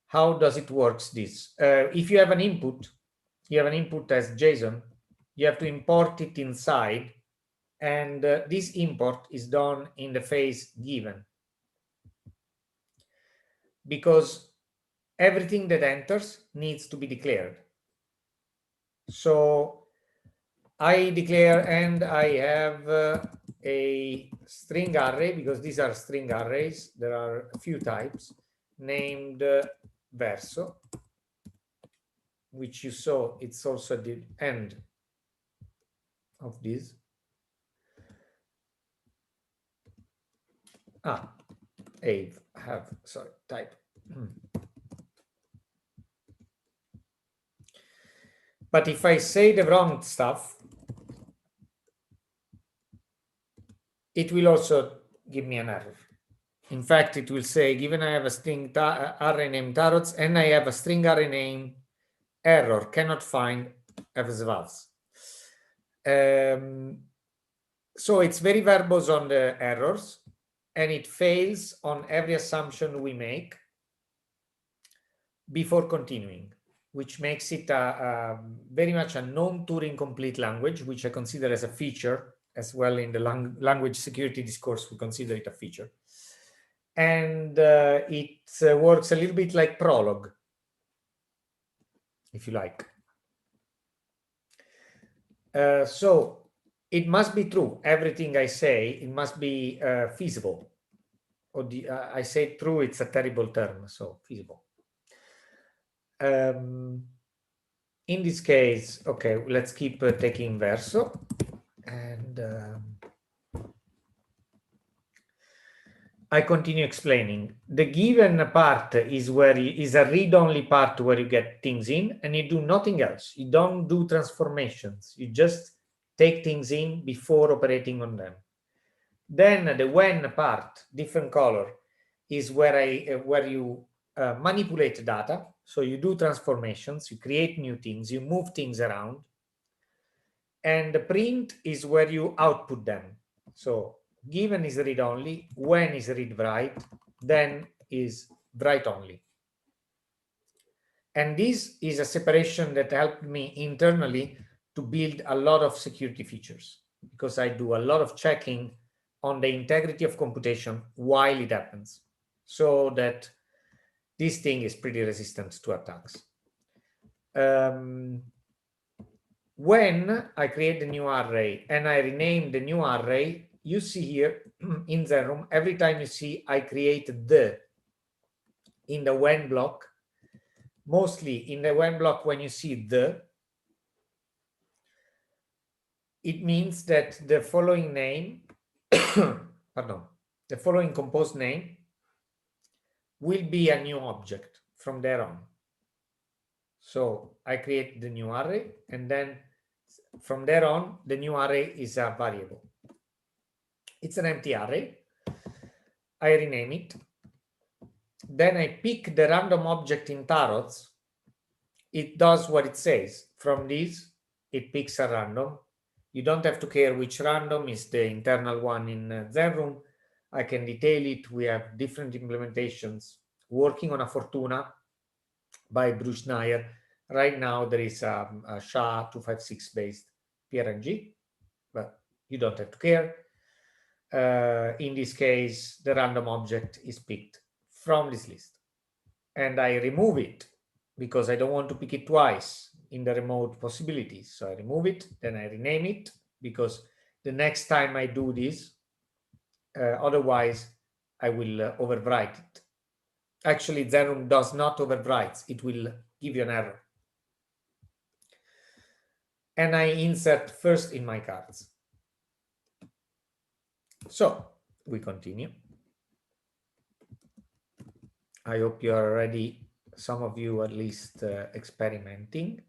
How does it works this? If you have an input as JSON, you have to import it inside, and this import is done in the phase given, because everything that enters needs to be declared. So I declare, and I have a string array, because these are string arrays. There are a few types named verso, which you saw. It's also the end of this. Type. But if I say the wrong stuff, it will also give me an error. In fact, it will say, given I have a string array named tarots and I have a string array name error, cannot find evsvals. So it's very verbose on the errors, and it fails on every assumption we make before continuing, which makes it very much a non-Turing complete language, which I consider as a feature as well. In the language security discourse, we consider it a feature. And it works a little bit like Prolog, if you like. So it must be true. Everything I say, it must be feasible. Or I say true, it's a terrible term, so feasible. In this case, okay, let's keep taking verso, and I continue explaining. The given part is is a read-only part where you get things in, and you do nothing else. You don't do transformations. You just take things in before operating on them. Then the when part, different color, is where you manipulate data. So you do transformations, you create new things, you move things around. And the print is where you output them. So given is read only, when is read write, then is write only. And this is a separation that helped me internally to build a lot of security features, because I do a lot of checking on the integrity of computation while it happens, so that this thing is pretty resistant to attacks. When I create the new array and I rename the new array, you see here in Zenroom, every time you see I create the in the when block, mostly in the when block, when you see the, it means that the following name, pardon, the following composed name will be a new object from there on. So I create the new array, and then from there on, the new array is a variable. It's an empty array. I rename it. Then I pick the random object in tarots. It does what it says. From this, it picks a random. You don't have to care which random is the internal one in Zenroom. I can detail it. We have different implementations. Working on a Fortuna by Bruce Nair. Right now, there is a SHA-256 based PRNG, but you don't have to care. In this case, the random object is picked from this list, and I remove it because I don't want to pick it twice in the remote possibilities. So I remove it, then I rename it, because the next time I do this, otherwise I will overwrite it. Actually, Zenroom does not overwrite. It will give you an error. And I insert first in my cards. So we continue. I hope you are already, some of you at least, experimenting.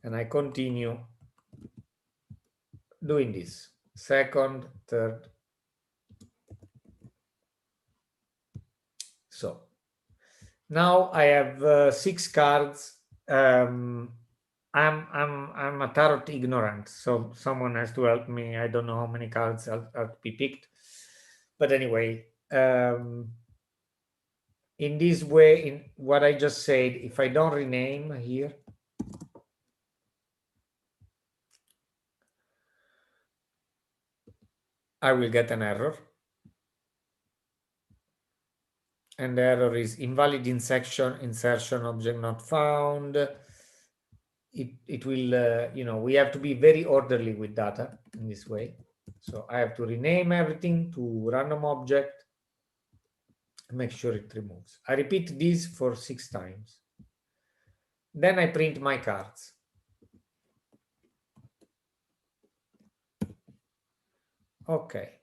And I continue doing this. Second, third. So now I have 6 cards. I'm a tarot ignorant, so someone has to help me. I don't know how many cards are to be picked, but anyway, in this way, in what I just said, if I don't rename here, I will get an error. And the error is invalid insertion object not found. It will, you know, we have to be very orderly with data in this way. So I have to rename everything to random object, make sure it removes. I repeat this for 6 times. Then I print my cards. Okay.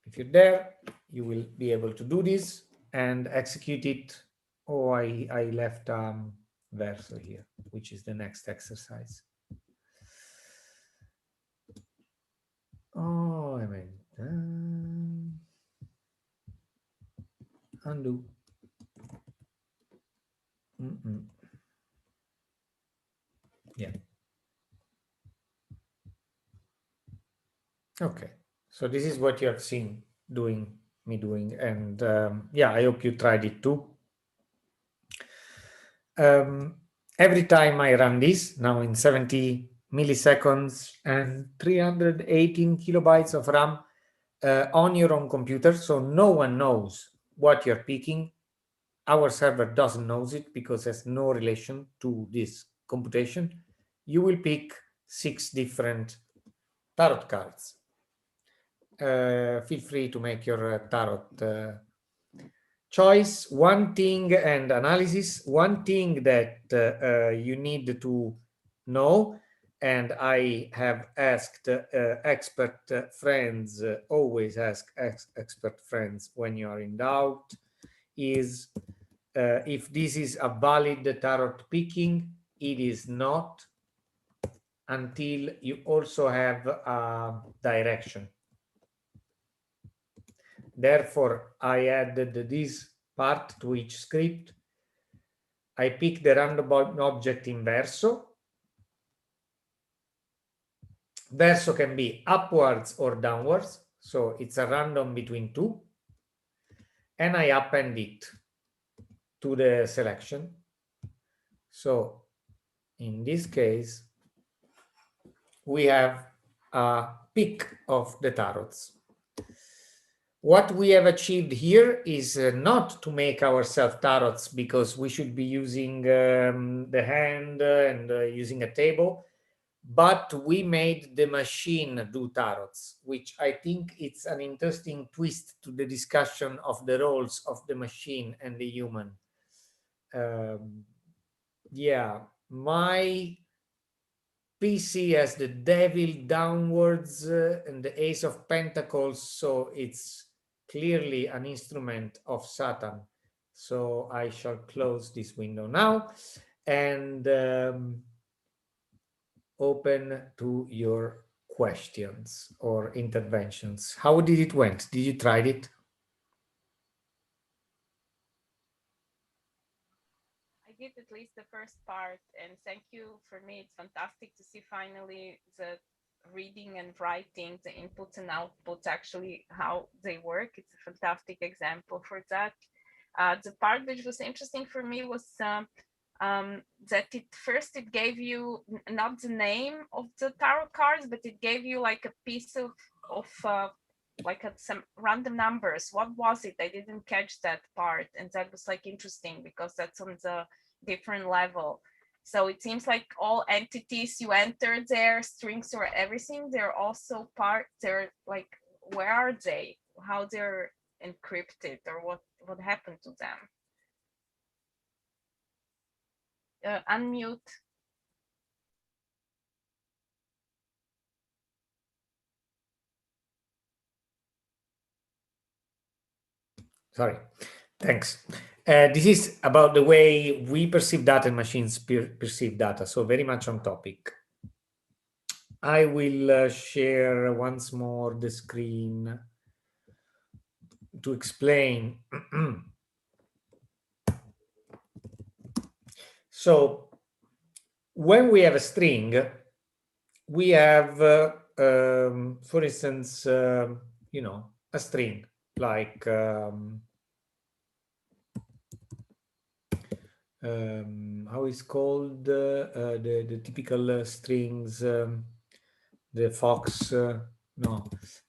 If you're there, you will be able to do this and execute it. Oh, I left verso here, which is the next exercise. Oh, I mean, undo. Yeah. Okay. So this is what you have seen me doing, and yeah, I hope you tried it too. Every time I run this, now in 70 milliseconds and 318 kilobytes of RAM on your own computer, so no one knows what you're picking. Our server doesn't know it because it has no relation to this computation. You will pick 6 different tarot cards. Feel free to make your tarot choice. One thing and analysis, one thing that you need to know, and I have asked expert friends, always ask expert friends when you are in doubt, is if this is a valid tarot picking. It is not until you also have a direction. Therefore, I added this part to each script. I pick the random object in verso. Verso can be upwards or downwards, so it's a random between 2. And I append it to the selection. So in this case, we have a pick of the tarots. What we have achieved here is not to make ourselves tarots, because we should be using the hand and using a table, but we made the machine do tarots, which I think it's an interesting twist to the discussion of the roles of the machine and the human. Yeah, my PC has the devil downwards and the ace of pentacles, so it's clearly an instrument of Satan. So I shall close this window now and open to your questions or interventions. How did it went? Did you try it? I did at least the first part, and thank you. For me, it's fantastic to see finally the reading and writing, the inputs and outputs, actually how they work. It's a fantastic example for that. The part which was interesting for me was that it gave you not the name of the tarot cards, but it gave you like a piece of like some random numbers. What was it? I didn't catch that part, and that was like interesting because that's on the different level. So it seems like all entities you enter there, strings or everything, they're also they're like, where are they? How they're encrypted, or what happened to them? Unmute. Sorry, thanks. This is about the way we perceive data and machines perceive data, so very much on topic. I will share once more the screen to explain. So when we have a string, we have, for instance, you know, a string like how is called the typical strings, the fox, no,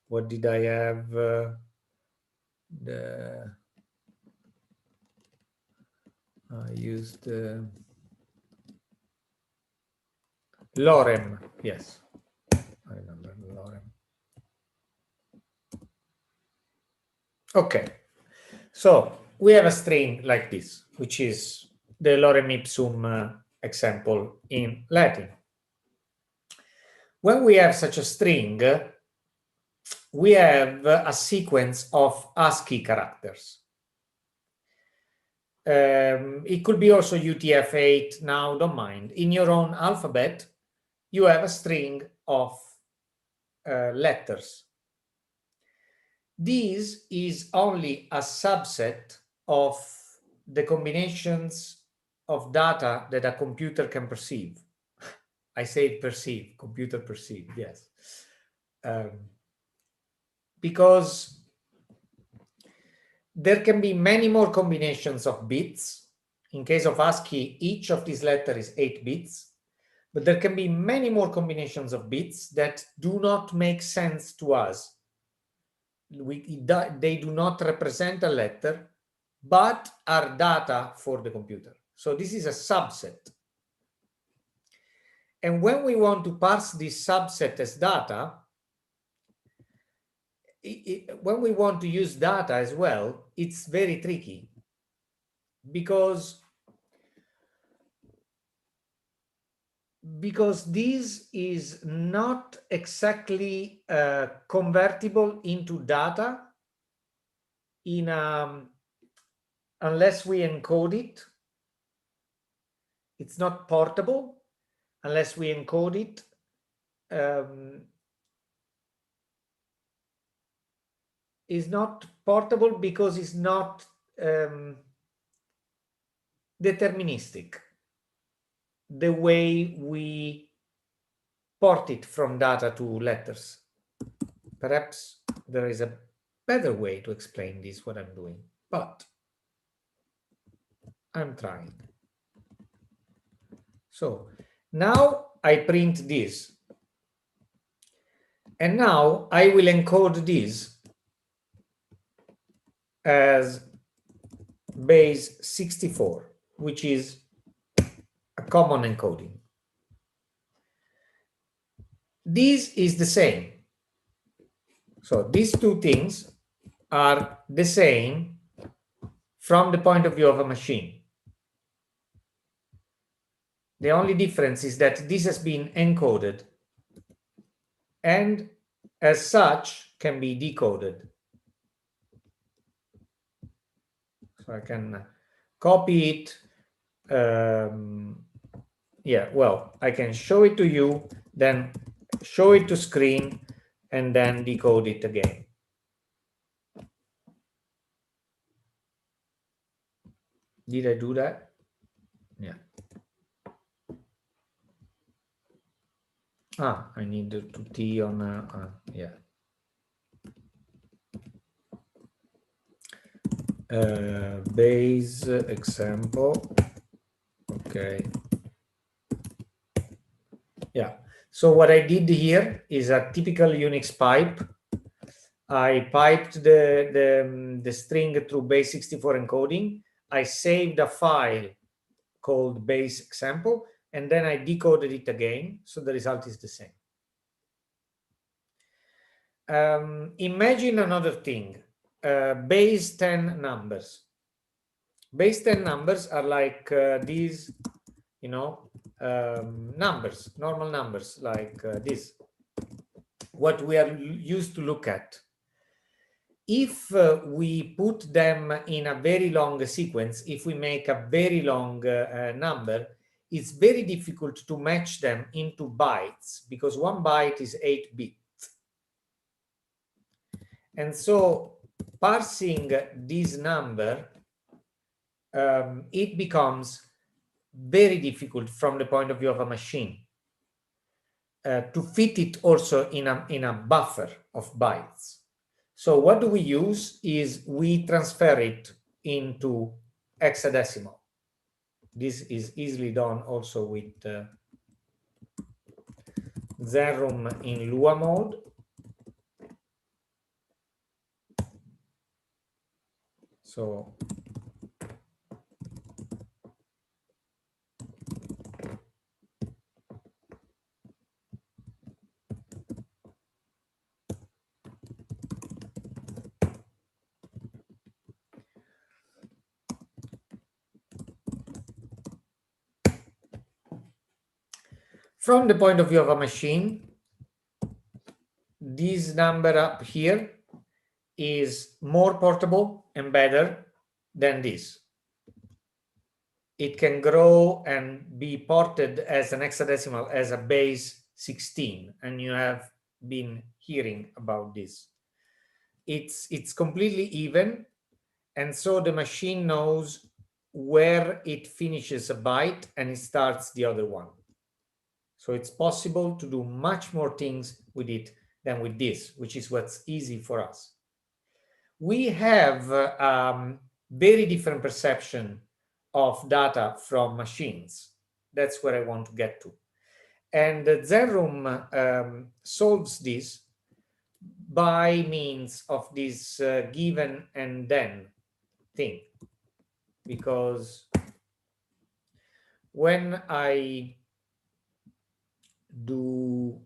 what did I have? I used lorem, yes, I remember lorem. Okay, so we have a string like this, which is the lorem ipsum example in Latin. When we have such a string, we have a sequence of ASCII characters. It could be also UTF-8 now, don't mind. In your own alphabet, you have a string of letters. This is only a subset of the combinations of data that a computer can perceive. I say perceive, computer perceive, yes. Because there can be many more combinations of bits. In case of ASCII, each of these letters is 8 bits, but there can be many more combinations of bits that do not make sense to us. They do not represent a letter, but are data for the computer. So this is a subset. And when we want to parse this subset as data, when we want to use data as well, it's very tricky because this is not exactly convertible into data in unless we encode it. It's not portable unless we encode it. Is not portable because it's not deterministic the way we port it from data to letters. Perhaps there is a better way to explain this, what I'm doing, but I'm trying. So now I print this, and now I will encode this as base 64, which is a common encoding. This is the same. So these two things are the same from the point of view of a machine. The only difference is that this has been encoded and as such can be decoded. So I can copy it. Yeah, well, I can show it to you, then show it to screen, and then decode it again. Did I do that? Yeah. Ah, I need to T on, yeah. Base example. Okay. Yeah. So what I did here is a typical Unix pipe. I piped the string through base 64 encoding. I saved a file called base example, and then I decoded it again. So the result is the same. Imagine another thing, base 10 numbers. Base 10 numbers are like these, you know, numbers, normal numbers like this, what we are used to look at. if we put them in a very long sequence, if we make a very long number, it's very difficult to match them into bytes because 1 byte is 8 bits. And so parsing this number, it becomes very difficult from the point of view of a machine to fit it also in a buffer of bytes. So what do we use is we transfer it into hexadecimal. This is easily done also with Zenroom in Lua mode. So from the point of view of a machine, this number up here is more portable and better than this. It can grow and be ported as an hexadecimal as a base 16, and you have been hearing about this. It's completely even, and so the machine knows where it finishes a byte and it starts the other one. So it's possible to do much more things with it than with this, which is what's easy for us. We have very different perception of data from machines. That's where I want to get to. And Zenroom solves this by means of this given and then thing. Because when I do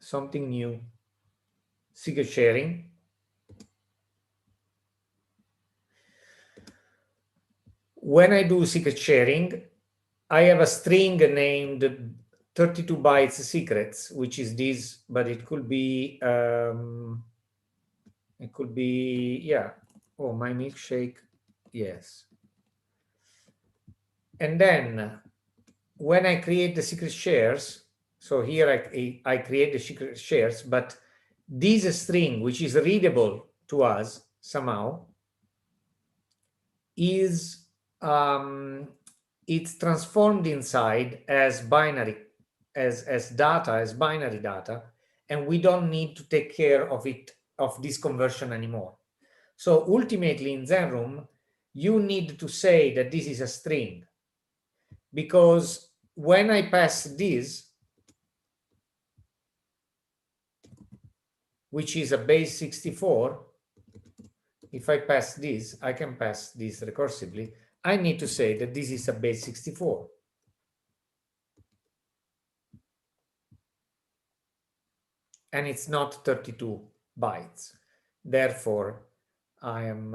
something new, secret sharing, when I do secret sharing, I have a string named 32 bytes secrets, which is this, but it could be, yeah. Oh, my milkshake, yes. And then when I create the secret shares, so here I create the secret shares, but this string, which is readable to us somehow, is it's transformed inside as binary, as data, as binary data, and we don't need to take care of it, of this conversion anymore. So ultimately in Zenroom, you need to say that this is a string, because when I pass this, which is a base 64, if I pass this, I can pass this recursively. I need to say that this is a base 64. And it's not 32 bytes. Therefore, I am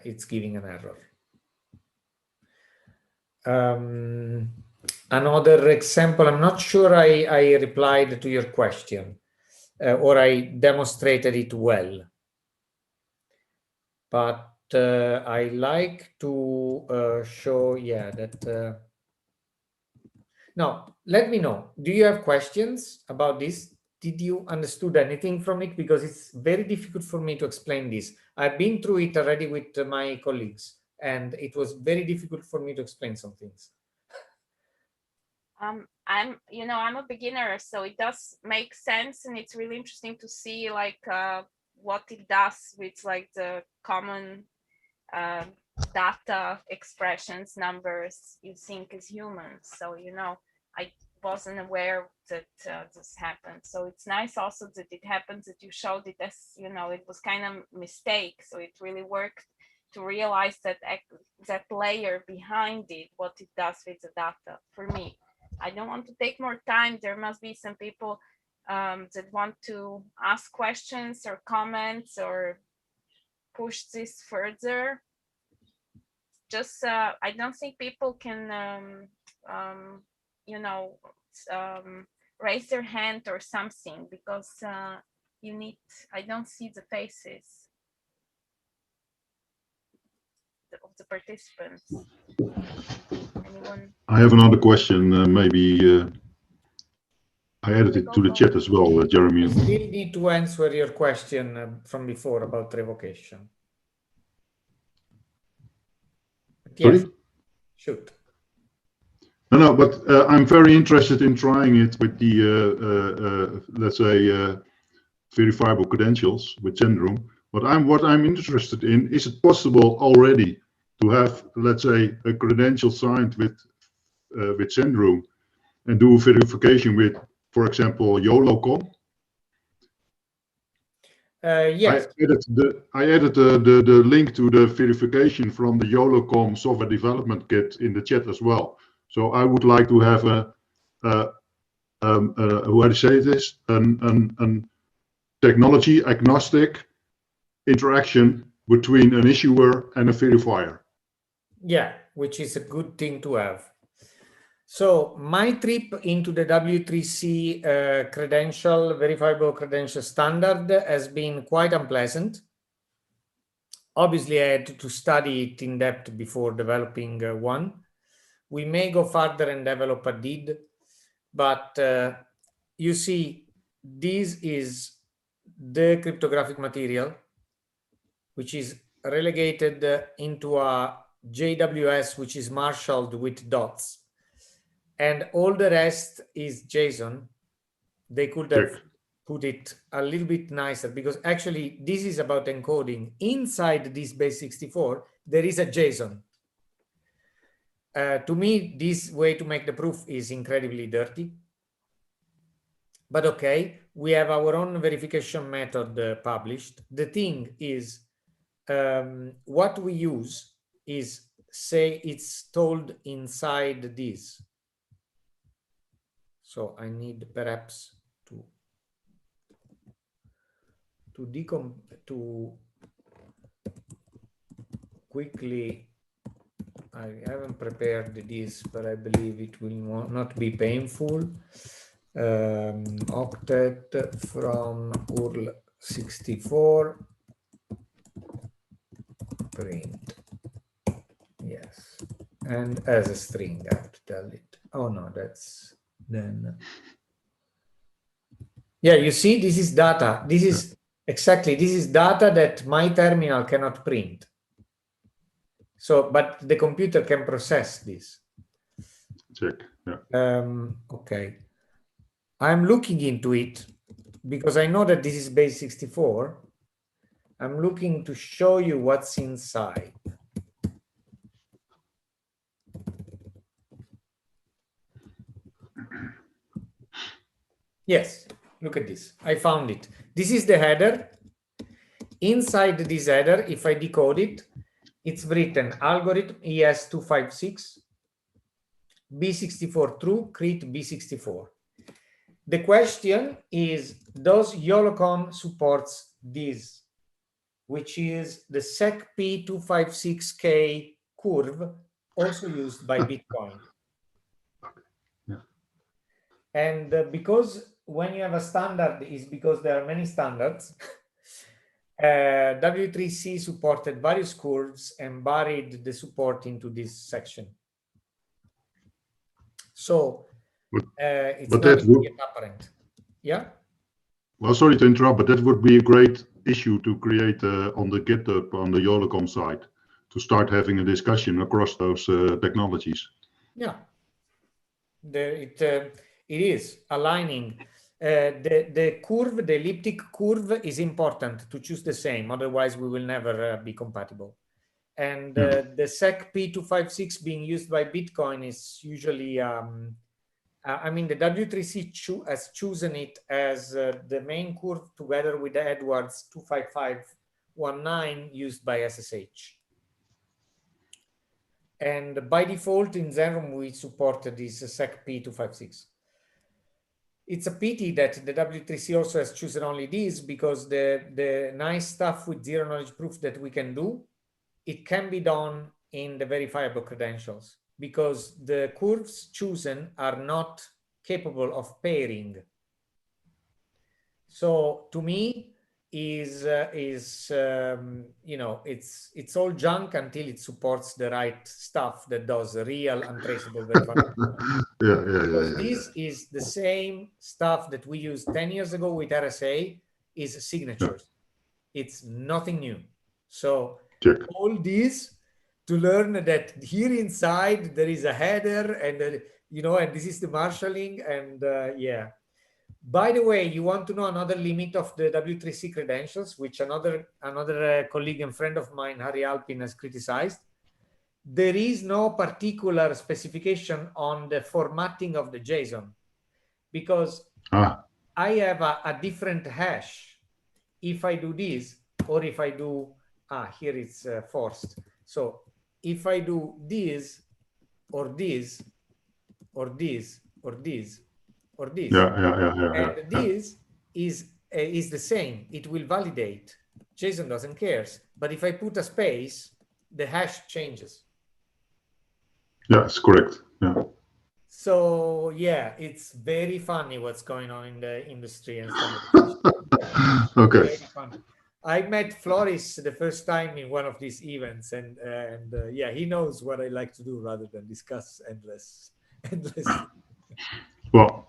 it's giving an error. Another example, I'm not sure I replied to your question or I demonstrated it well. But I like to show, yeah, that... Now, let me know. Do you have questions about this? Did you understood anything from it? Because it's very difficult for me to explain this. I've been through it already with my colleagues, and it was very difficult for me to explain some things. I'm a beginner, so it does make sense, and it's really interesting to see like what it does with like the common data expressions, numbers you think as humans. So I wasn't aware that this happened. So it's nice also that it happens, that you showed it as it was kind of mistake. So it really worked to realize that layer behind it, what it does with the data. For me, I don't want to take more time. There must be some people that want to ask questions or comments or push this further. Just I don't think people can raise their hand or something, because you need, I don't see the faces of the participants. Anyone? I have another question. Maybe I added it to the chat as well, Jeremy. I still need to answer your question from before about revocation. But yes, Sorry? shoot. No, but I'm very interested in trying it with the, let's say, verifiable credentials with Zenroom. What I'm interested in, is it possible already to have, let's say, a credential signed with Zenroom and do verification with, for example, YOLOCom? Yes. I added the link to the verification from the YOLOCom software development kit in the chat as well. So I would like to have how to say this, an technology agnostic interaction between an issuer and a verifier. Yeah, which is a good thing to have. So my trip into the W3C verifiable credential standard has been quite unpleasant. Obviously, I had to study it in depth before developing one. We may go further and develop a DID, but you see, this is the cryptographic material, which is relegated into a JWS, which is marshaled with dots. And all the rest is JSON. They could have put it a little bit nicer, because actually this is about encoding. Inside this base 64, there is a JSON. To me, this way to make the proof is incredibly dirty. But okay, we have our own verification method published. The thing is, what we use is, say it's told inside this. So I need perhaps to quickly, I haven't prepared this, but I believe it will not be painful. Octet from URL64 print. Yes, and as a string, I have to tell it. Oh no, that's then. Yeah, you see, this is data. This is exactly, this is data that my terminal cannot print. So, but the computer can process this. Check. Yeah. Okay. I'm looking into it because I know that this is base 64. I'm looking to show you what's inside. Yes, look at this. I found it. This is the header. Inside this header, if I decode it, it's written algorithm ES256, B64 true, create B64. The question is, does YOLOCom supports this, which is the SecP256K curve, also used by Bitcoin. Yeah. And because when you have a standard, is because there are many standards. W3C supported various curves and buried the support into this section. So it's not yet apparent. Yeah? Well, sorry to interrupt, but that would be a great issue to create on the GitHub, on the YOLOCom side, to start having a discussion across those technologies. Yeah. It is aligning. The curve, the elliptic curve is important to choose the same, otherwise we will never be compatible. And the SecP256 being used by Bitcoin is usually, I mean, the W3C has chosen it as the main curve together with the Edwards 25519 used by SSH. And by default in Zenroom, we support this SecP256. It's a pity that the W3C also has chosen only this, because the nice stuff with zero knowledge proof that we can do, it can be done in the verifiable credentials, because the curves chosen are not capable of pairing. So to me, you know, it's all junk until it supports the right stuff that does real untraceable verification. Because this is the same stuff that we used 10 years ago with RSA, is signatures. It's nothing new. So all these to learn that here inside there is a header, and you know, and this is the marshalling, and yeah. By the way, you want to know another limit of the W3C credentials, which another colleague and friend of mine, Harry Alpin, has criticized. There is no particular specification on the formatting of the JSON, because I have a different hash if I do this, or if I do, here it's forced. So if I do this, or this, or this, or this, or this, and this is the same, it will validate. JSON doesn't care. But if I put a space, the hash changes. Yeah, it's correct. Yeah. So yeah, it's very funny what's going on in the industry and standardization. Okay. Very funny. I met Floris the first time in one of these events, and yeah, he knows what I like to do rather than discuss endless. Well,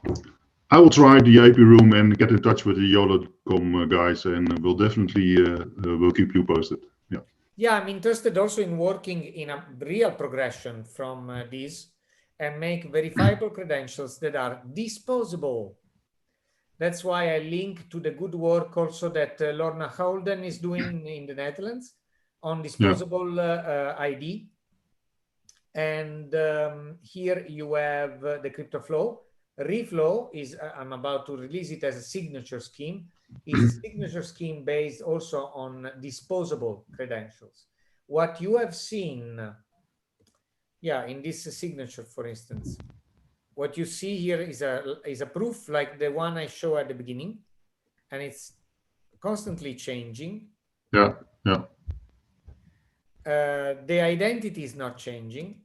I will try the AP room and get in touch with the YOLO.com guys, and we'll definitely will keep you posted. Yeah. Yeah, I'm interested also in working in a real progression from this, and make verifiable credentials that are disposable. That's why I link to the good work also that Lorna Holden is doing in the Netherlands on disposable ID. And here you have the CryptoFlow. Reflow is, I'm about to release it as a signature scheme, is a signature scheme based also on disposable credentials. What you have seen, in this signature, for instance, what you see here is a proof like the one I show at the beginning, and it's constantly changing. The identity is not changing.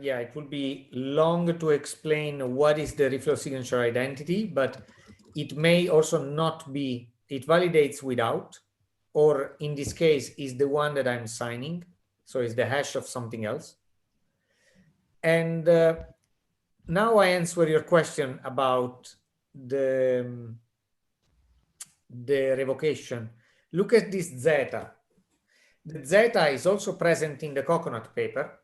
It would be long to explain what is the reflow signature identity, but it may also not be, it validates without, or in this case is the one that I'm signing. So it's the hash of something else. And now I answer your question about the revocation. Look at this zeta. The zeta is also present in the coconut paper.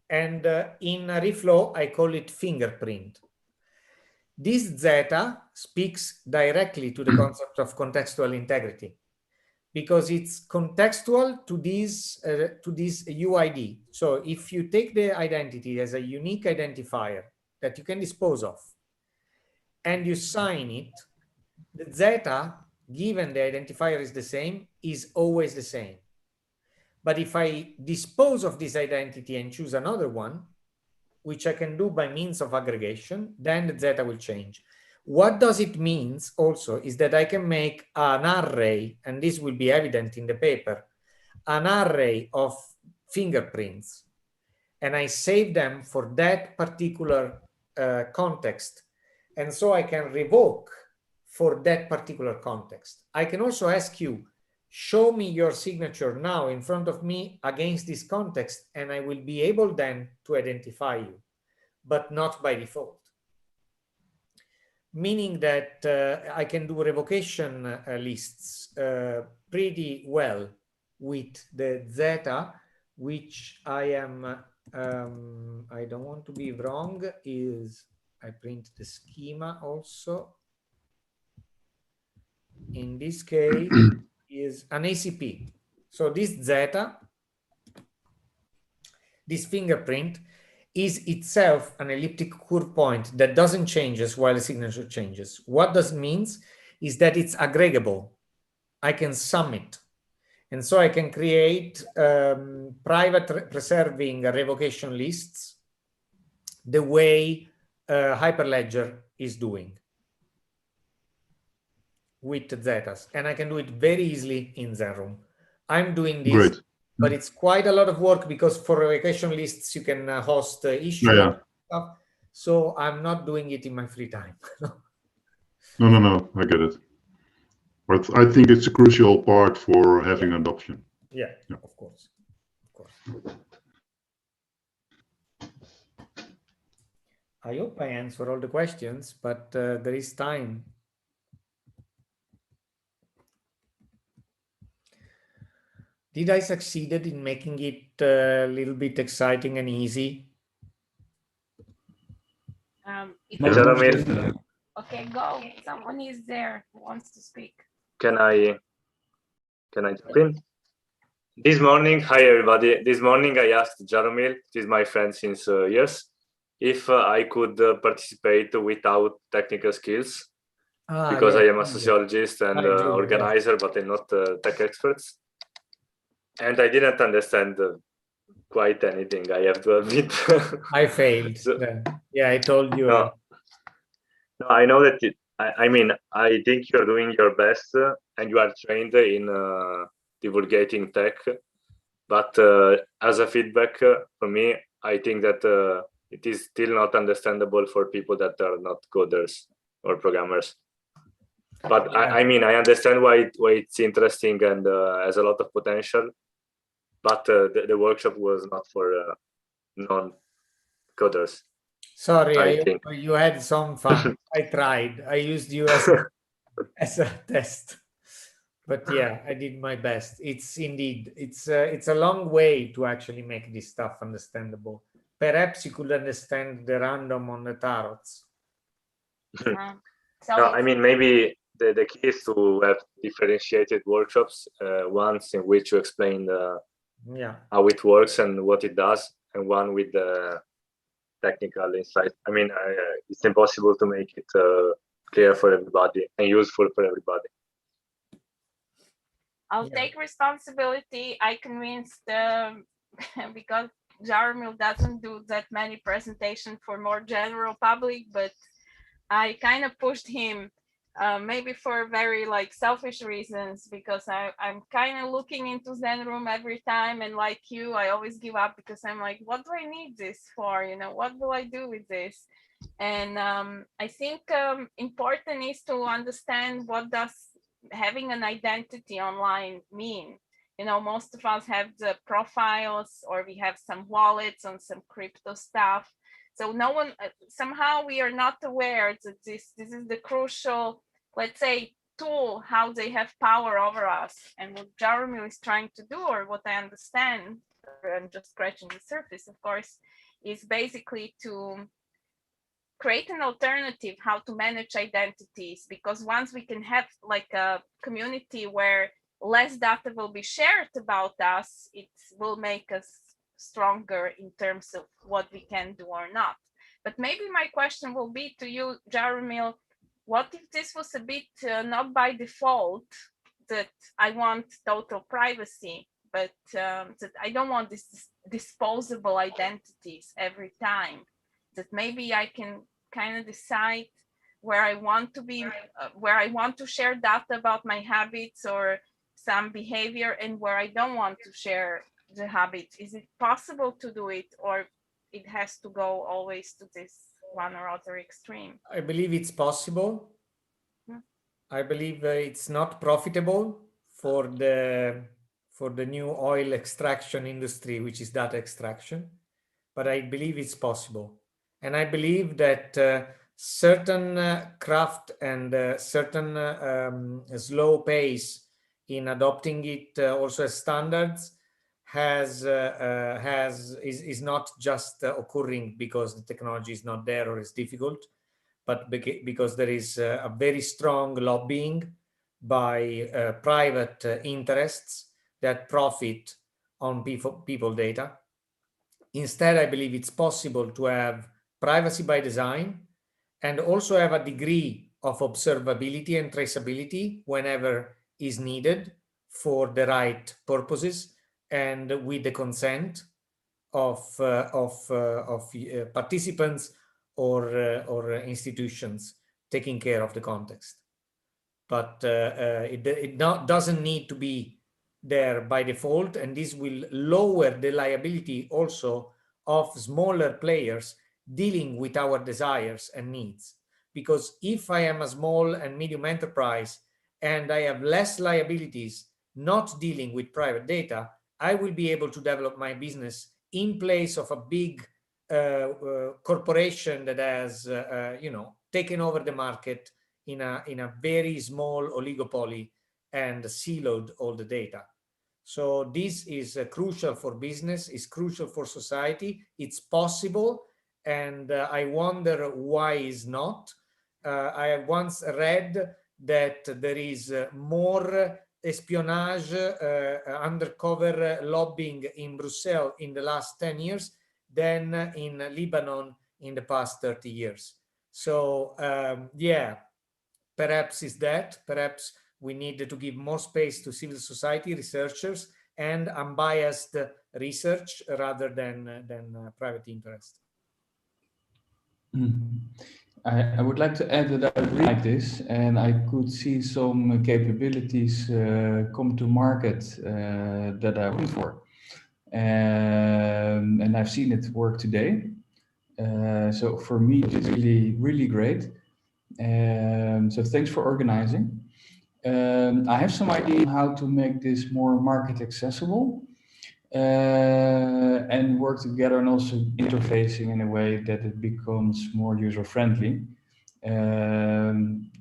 And in Reflow, I call it fingerprint. This zeta speaks directly to the concept of contextual integrity, because it's contextual to this UID. So if you take the identity as a unique identifier that you can dispose of, and you sign it, the zeta, given the identifier is the same, is always the same. But if I dispose of this identity and choose another one, which I can do by means of aggregation, then the zeta will change. What does it mean also is that I can make an array, and this will be evident in the paper, an array of fingerprints, and I save them for that particular context. And so I can revoke for that particular context. I can also ask you, show me your signature now in front of me against this context, and I will be able then to identify you, but not by default. Meaning that I can do revocation lists pretty well with the zeta, which I am, I don't want to be wrong, is I print the schema also. In this case, is an ACP. So this zeta, this fingerprint, is itself an elliptic curve point that doesn't change while the signature changes. What this means is that it's aggregable. I can sum it. And so I can create private preserving revocation lists the way Hyperledger is doing with zetas. And I can do it very easily in Zenroom. I'm doing this. Great. But it's quite a lot of work, because for revocation lists, you can host issues and stuff. So I'm not doing it in my free time. No, I get it. But I think it's a crucial part for having adoption. Yeah, Yeah. of course. I hope I answer all the questions, but there is time. Did I succeeded in making it a little bit exciting and easy? Jaromil. Okay, go. Someone is there who wants to speak. Can I jump in? This morning, hi everybody. This morning I asked Jaromil, he's my friend since years, if I could participate without technical skills, because I am a sociologist and organizer, but I'm not tech experts. And I didn't understand quite anything, I have to admit. I failed. So, yeah, I told you. No, I know that I mean, I think you're doing your best and you are trained in divulgating tech. But as a feedback for me, I think that it is still not understandable for people that are not coders or programmers. But yeah. I mean, I understand why it's interesting and has a lot of potential. But the workshop was not for non-coders. Sorry, I think you had some fun. I tried. I used you as a test. But yeah, I did my best. It's indeed, it's a long way to actually make this stuff understandable. Perhaps you could understand the random on the tarots. No, I mean, maybe the key is to have differentiated workshops, ones in which you explain how it works and what it does, and one with the technical insight. I mean, it's impossible to make it clear for everybody and useful for everybody. I'll take responsibility. I convinced because Jaromil doesn't do that many presentations for more general public, but I kind of pushed him maybe for very like selfish reasons, because I'm kind of looking into Zenroom every time, and like you, I always give up because I'm like, what do I need this for? You know, what do I do with this? And I think important is to understand what does having an identity online mean. You know, most of us have the profiles, or we have some wallets on some crypto stuff. So no one, somehow we are not aware that this is the crucial, let's say, tool, how they have power over us. And what Jaromil is trying to do, or what I understand, I'm just scratching the surface, of course, is basically to create an alternative how to manage identities, because once we can have like a community where less data will be shared about us, it will make us stronger in terms of what we can do or not. But maybe my question will be to you, Jaromil, what if this was a bit not by default, that I want total privacy, but that I don't want this disposable identities every time, that maybe I can kind of decide where I want to be, where I want to share data about my habits or some behavior, and where I don't want to share the habits. Is it possible to do it, or it has to go always to this one or other extreme? I believe it's possible. I believe it's not profitable for the new oil extraction industry, which is data extraction, but I believe it's possible. And I believe that certain craft and certain slow pace in adopting it also as standards is not just occurring because the technology is not there or is difficult, but because there is a very strong lobbying by private interests that profit on people data. Instead, I believe it's possible to have privacy by design and also have a degree of observability and traceability whenever is needed for the right purposes and with the consent of participants or institutions taking care of the context. But it doesn't need to be there by default, and this will lower the liability also of smaller players dealing with our desires and needs. Because if I am a small and medium enterprise and I have less liabilities not dealing with private data, I will be able to develop my business in place of a big corporation that has, taken over the market in a very small oligopoly and siloed all the data. So this is crucial for business, is crucial for society. It's possible, and I wonder why is not. I have once read that there is more espionage, undercover lobbying in Brussels in the last 10 years than in Lebanon in the past 30 years. So yeah, perhaps is that, perhaps we need to give more space to civil society researchers and unbiased research rather than private interest. I would like to add that I really like this, and I could see some capabilities come to market that I'm looking for. And I've seen it work today. So for me, it's really, really great. So thanks for organizing. I have some idea on how to make this more market accessible and work together, and also interfacing in a way that it becomes more user friendly.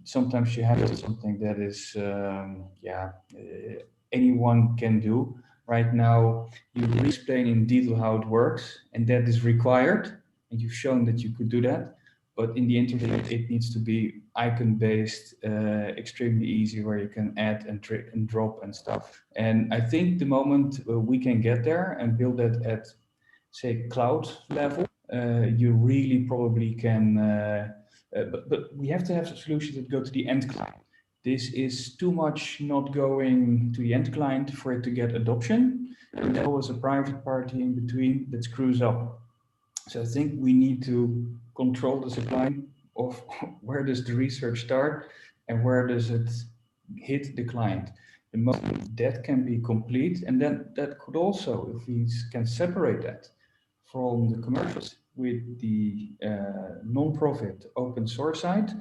Sometimes you have something that is, anyone can do. Right now, you explain in detail how it works, and that is required, and you've shown that you could do that. But in the interface, it needs to be icon-based, extremely easy, where you can add and drop and stuff. And I think the moment we can get there and build that at, say, cloud level, you really probably can. But we have to have solutions that go to the end client. This is too much not going to the end client for it to get adoption. And there was a private party in between that screws up. So I think we need to control the supply of where does the research start and where does it hit the client. The moment that can be complete, and then that could also, if we can separate that from the commercials with the non-profit open source side,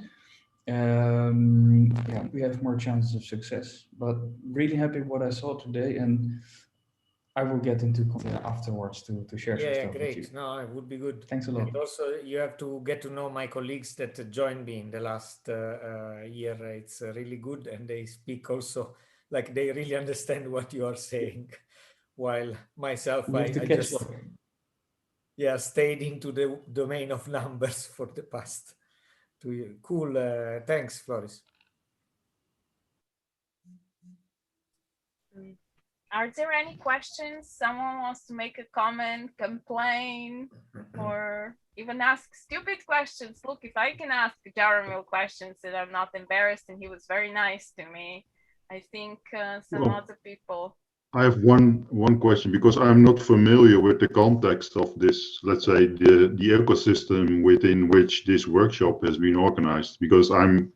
we have more chances of success. But really happy what I saw today, and I will get into afterwards to share some stuff great. with you. No, it would be good. Thanks a lot. And also, you have to get to know my colleagues that joined me in the last year. It's really good, and they speak also like they really understand what you are saying. While myself, I just stayed into the domain of numbers for the past 2 years. Cool. Thanks, Floris. Are there any questions? Someone wants to make a comment, complain, or even ask stupid questions? Look, if I can ask Jaromil questions and I'm not embarrassed, and he was very nice to me, I think some other people. I have one question, because I'm not familiar with the context of this, let's say, the ecosystem within which this workshop has been organized, because I'm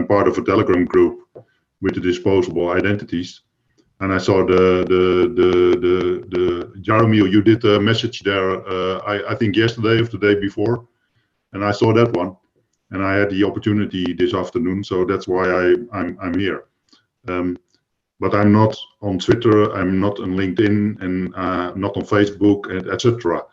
part of a Telegram group with the disposable identities. And I saw the Jaromil, you did a message there, I think yesterday or the day before, and I saw that one, and I had the opportunity this afternoon, so that's why I'm here. But I'm not on Twitter, I'm not on LinkedIn, and not on Facebook, and etc.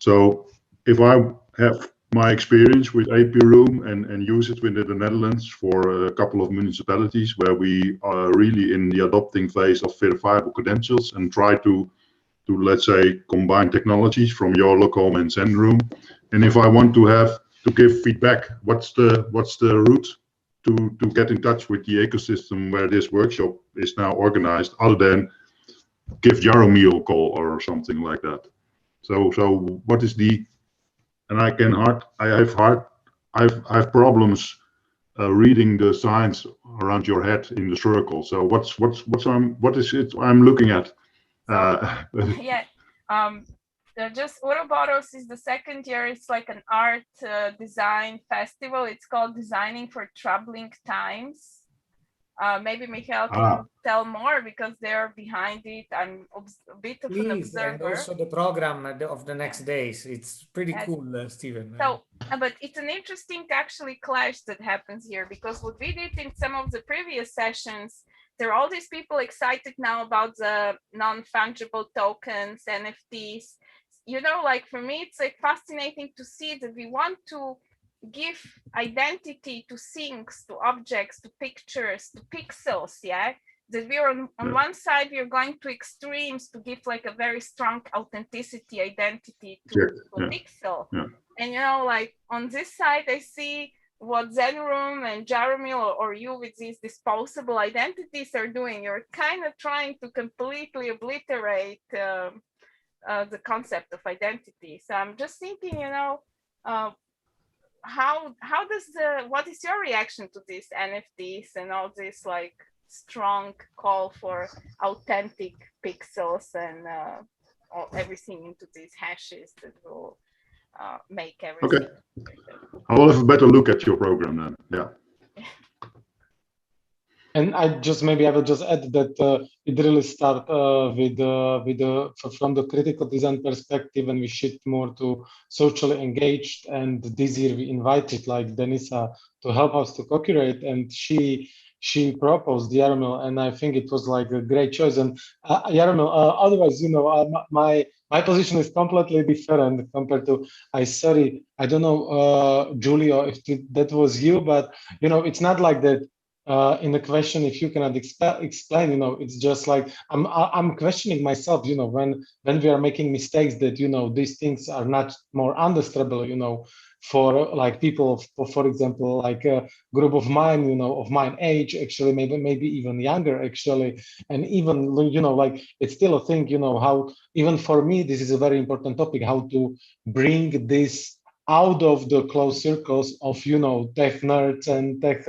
So if I have my experience with AP Room and use it within the Netherlands for a couple of municipalities where we are really in the adopting phase of verifiable credentials and try to let's say combine technologies from Eurocom and Zenroom. And if I want to give feedback, what's the route to get in touch with the ecosystem where this workshop is now organized, other than give Jaromil a call or something like that? So what is the, and I have problems reading the signs around your head in the circle. So what is it I'm looking at? Just Uroboros is the second year. It's like an art design festival. It's called Designing for Troubling Times. Maybe Michael can tell more because they're behind it. I'm a bit of an observer. And also the program of the next days. It's pretty cool, Stephen. So, but it's an interesting actually clash that happens here, because what we did in some of the previous sessions, there are all these people excited now about the non-fungible tokens, NFTs. You know, like for me, it's like fascinating to see that we want to give identity to things, to objects, to pictures, to pixels, yeah? That we are on one side, we are going to extremes to give like a very strong authenticity, identity to a pixel. And you know, like on this side, I see what Zenroom and Jaromil or you with these disposable identities are doing. You're kind of trying to completely obliterate the concept of identity. So I'm just thinking, you know, what is your reaction to these NFTs and all this like strong call for authentic pixels and everything into these hashes that will make everything. Okay, I will have a better look at your program then. Yeah. And I will just add that it really starts from the critical design perspective, and we shift more to socially engaged. And this year we invited like Denis to help us to co-curate, and she proposed Jaromil, and I think it was like a great choice. And Jaromil, otherwise, you know, my position is completely different compared to. I don't know, Giulio, if that was you, but you know, it's not like that. In the question, if you cannot explain, you know, it's just like I'm questioning myself, you know, when we are making mistakes, that, you know, these things are not more understandable, you know, for like people, for example, like a group of mine, you know, of mine age, actually, maybe even younger, actually, and even, you know, like it's still a thing, you know, how even for me this is a very important topic, how to bring this out of the closed circles of, you know, tech nerds and tech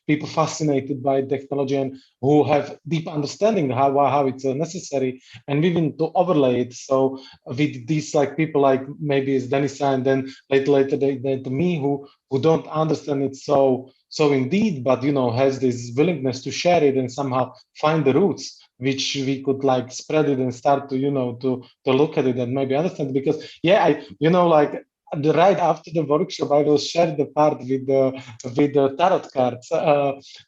people fascinated by technology and who have deep understanding how it's necessary, and even to overlay it. So with these like people like maybe it's Denis and then later to me who don't understand it so indeed, but you know, has this willingness to share it and somehow find the roots which we could like spread it and start to, you know, to look at it and maybe understand. Because I you know, like right after the workshop, I will share the part with the tarot cards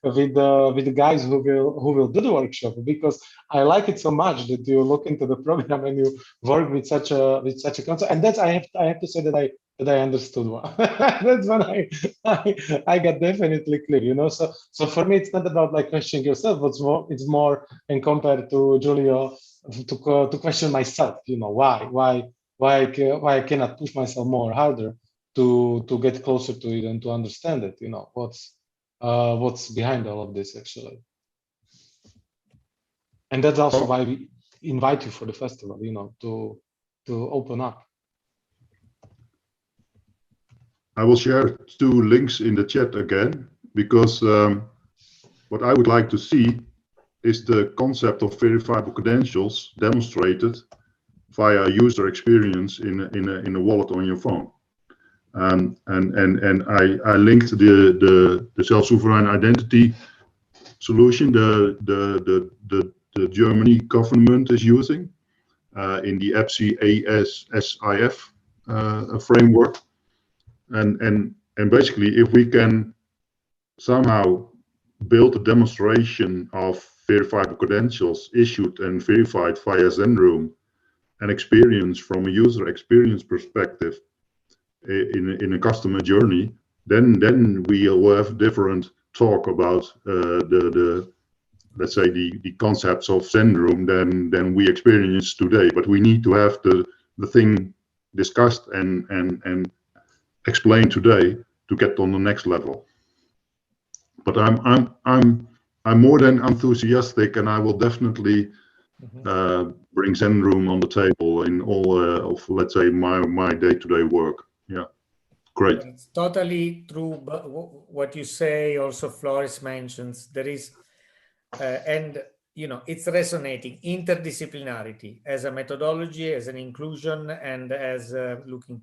with the guys who will do the workshop, because I like it so much that you look into the program and you work with such a concept. And that's I have to say that I understood one. That's when I got definitely clear, you know. So for me, it's not about like questioning yourself. It's more and compared to Giulio to question myself, you know, why I cannot push myself more harder to get closer to it and to understand it, you know, what's behind all of this actually. And that's also why we invite you for the festival, you know, to open up. I will share 2 links in the chat again, because what I would like to see is the concept of verifiable credentials demonstrated via user experience in a wallet on your phone. And I linked the self-sovereign identity solution the Germany government is using in the EPSI-ASIF framework. And basically, if we can somehow build a demonstration of verifiable credentials issued and verified via Zenroom, and experience from a user experience perspective in a customer journey, then we will have different talk about the let's say the concepts of Zenroom than we experience today. But we need to have the thing discussed and explained today to get on the next level. But I'm more than enthusiastic, and I will definitely bring Zenroom on the table in all of, let's say, my day-to-day work. Yeah, great. It's totally true. But what you say, also Flores mentions, there is, and you know, it's resonating interdisciplinarity as a methodology, as an inclusion, and as looking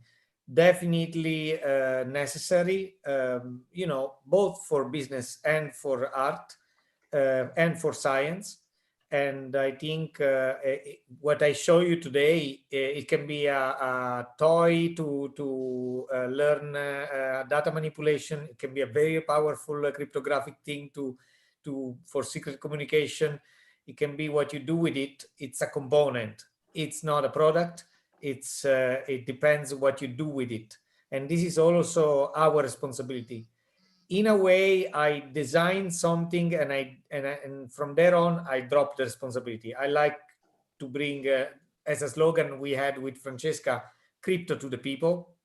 definitely necessary. You know, both for business and for art. and for science. And I think what I show you today, it can be a toy to learn data manipulation. It can be a very powerful cryptographic thing for secret communication. It can be what you do with it. It's a component. It's not a product. It depends what you do with it. And this is also our responsibility. In a way, I design something, and from there on, I drop the responsibility. I like to bring, as a slogan we had with Francesca, crypto to the people.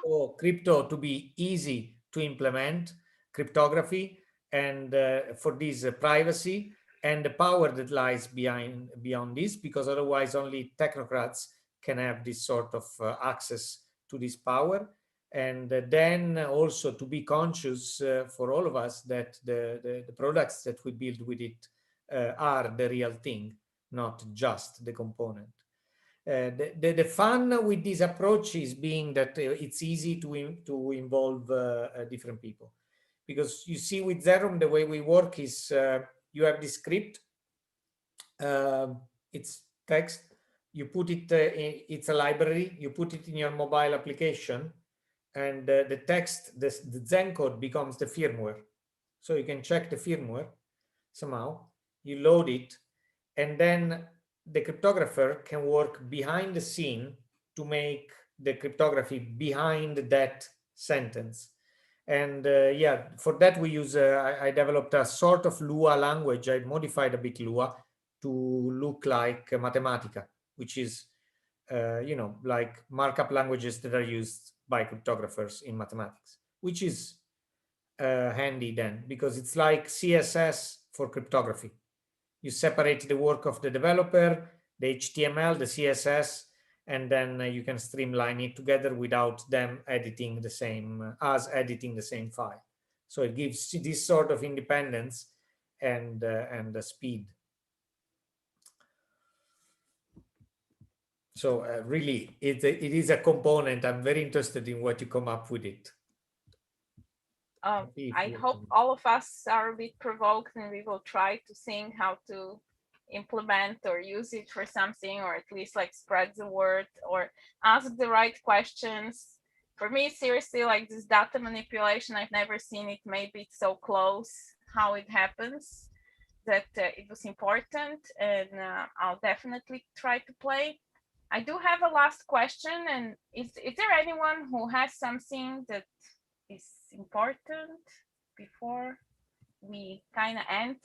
So crypto to be easy to implement, cryptography, and for this privacy and the power that lies beyond this, because otherwise only technocrats can have this sort of access to this power. And then also to be conscious for all of us that the products that we build with it are the real thing, not just the component. The fun with this approach is being that it's easy to involve different people. Because you see with Zenroom, the way we work is you have this script, it's text, you put it, it's a library, you put it in your mobile application, and the text, the Zen code becomes the firmware. So you can check the firmware somehow, you load it, and then the cryptographer can work behind the scene to make the cryptography behind that sentence. And yeah, for that we use, I developed a sort of Lua language. I modified a bit Lua to look like Mathematica, which is, like markup languages that are used by cryptographers in mathematics, which is handy then, because it's like CSS for cryptography. You separate the work of the developer, the HTML, the CSS, and then you can streamline it together without them editing the same file. So it gives this sort of independence and the speed. So really, it is a component. I'm very interested in what you come up with it. I hope all of us are a bit provoked, and we will try to think how to implement or use it for something, or at least like spread the word or ask the right questions. For me, seriously, like this data manipulation, I've never seen it. Maybe it's so close how it happens that it was important, and I'll definitely try to play. I do have a last question, and is there anyone who has something that is important before we kind of end?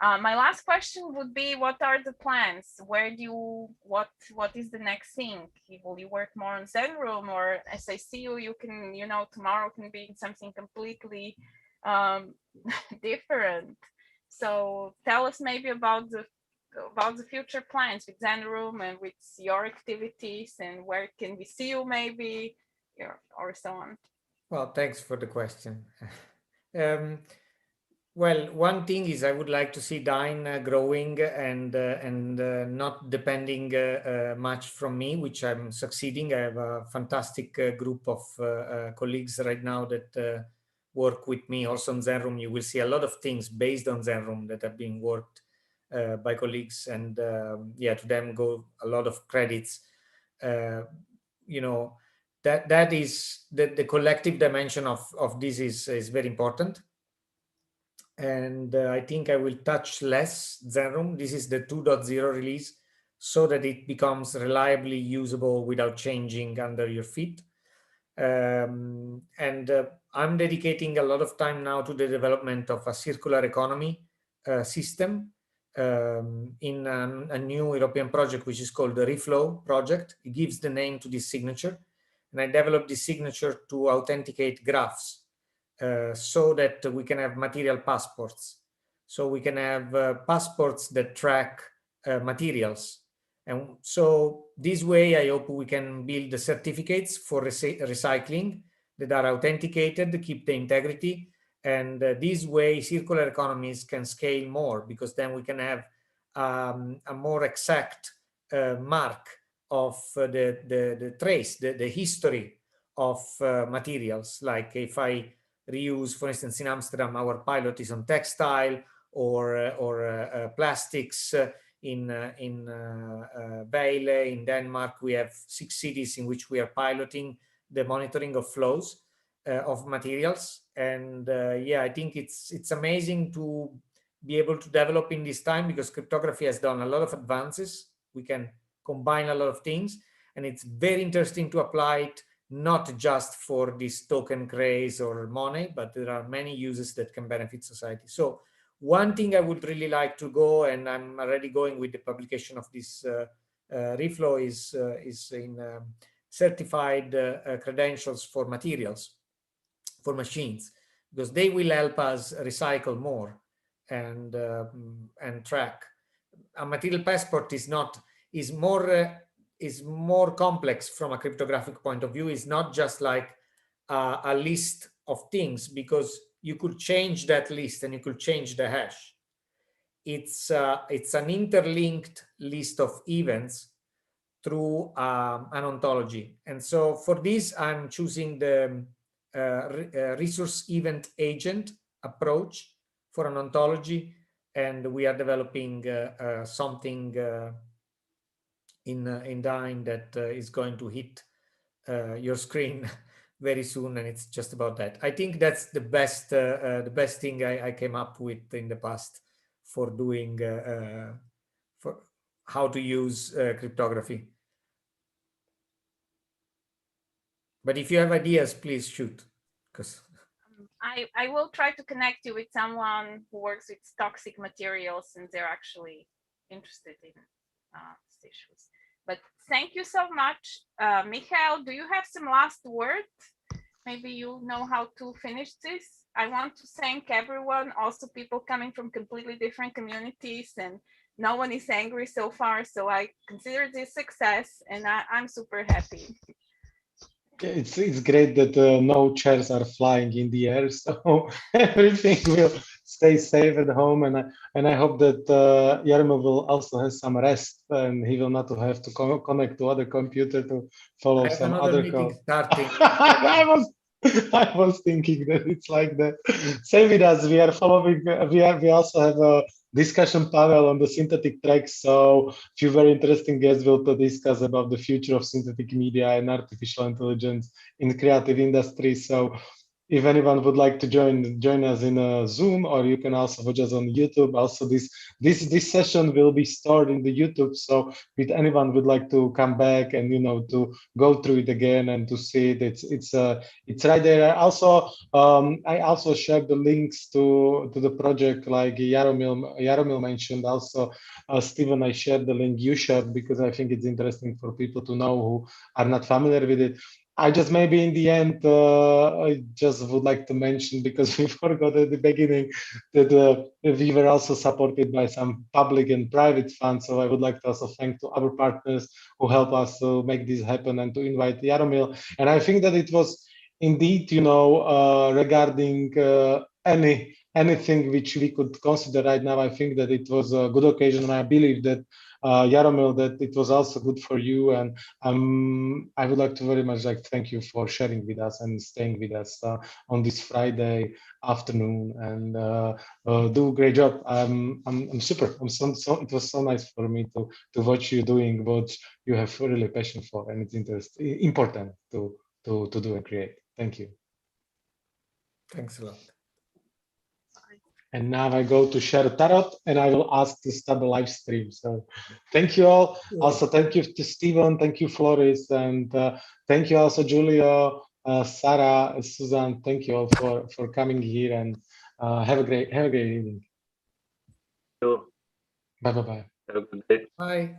My last question would be, what are the plans? Where do you, what is the next thing? Will you work more on Zenroom, or as I see you, you can, tomorrow can be something completely different. So tell us maybe about the future plans with Zenroom and with your activities, and where can we see you maybe, or so on. Well, thanks for the question. Well, one thing is I would like to see Dyn growing and not depending much from me, which I'm succeeding. I have a fantastic group of colleagues right now that work with me also on Zenroom. You will see a lot of things based on Zenroom that are being worked by colleagues, and yeah, to them go a lot of credits. That is the collective dimension of this is very important. And I think I will touch less Zenroom. This is the 2.0 release, so that it becomes reliably usable without changing under your feet. And I'm dedicating a lot of time now to the development of a circular economy system in a new European project, which is called the Reflow project. It gives the name to this signature. And I developed this signature to authenticate graphs so that we can have material passports. So we can have passports that track materials. And so this way, I hope we can build the certificates for recycling that are authenticated, keep the integrity. And this way, circular economies can scale more, because then we can have a more exact mark of the trace, the history of materials. Like if I reuse, for instance, in Amsterdam, our pilot is on textile, or plastics. In Vejle in Denmark, we have 6 cities in which we are piloting the monitoring of flows of materials. And yeah, I think it's amazing to be able to develop in this time, because cryptography has done a lot of advances. We can combine a lot of things, and it's very interesting to apply it not just for this token craze or money, but there are many uses that can benefit society. So one thing I would really like to go, and I'm already going with the publication of this reflow, is in certified credentials for materials, for machines, because they will help us recycle more and track. A material passport is more complex from a cryptographic point of view. It's not just like a list of things, because you could change that list and you could change the hash. It's an interlinked list of events through an ontology. And so for this, I'm choosing the resource event agent approach for an ontology, and we are developing something in Dyn that is going to hit your screen very soon, and it's just about that. I think that's the best thing I came up with in the past for doing for how to use cryptography. But if you have ideas, please shoot, because I will try to connect you with someone who works with toxic materials, and they're actually interested in these issues. But thank you so much. Michael, do you have some last words? Maybe you know how to finish this. I want to thank everyone, also people coming from completely different communities, and no one is angry so far. So I consider this success, and I'm super happy. It's great that no chairs are flying in the air, so everything will stay safe at home, and I hope that Jaromil will also have some rest, and he will not have to connect to other computer to follow some other code. starting. I was thinking that it's like that. Same with us. We are following. We also have a discussion panel on the synthetic tracks. So a few very interesting guests will discuss about the future of synthetic media and artificial intelligence in creative industry. So if anyone would like to join us in a Zoom, or you can also watch us on YouTube. Also, this session will be stored in the YouTube. So if anyone would like to come back and to go through it again and to see it, it's right there. Also, I also shared the links to the project, like Jaromil mentioned. Also, Stephen, I shared the link you shared, because I think it's interesting for people to know who are not familiar with it. I just maybe in the end, I just would like to mention, because we forgot at the beginning, that we were also supported by some public and private funds. So I would like to also thank to our partners who help us to make this happen, and to invite Jaromil. And I think that it was indeed, regarding anything which we could consider right now, I think that it was a good occasion. And I believe that Jaromil, that it was also good for you, and I would like to very much thank you for sharing with us and staying with us on this Friday afternoon, and do a great job. I'm super. It was so nice for me to watch you doing what you have really passion for, and it's important to do and create. Thank you. Thanks a lot. And now I go to share Tarot, and I will ask to start the live stream. So thank you all. Also, thank you to Stephen. Thank you, Floris. And thank you also, Julio, Sarah, Susan. Thank you all for coming here, and have a great evening. Thank you. Bye. Have a good day. Bye.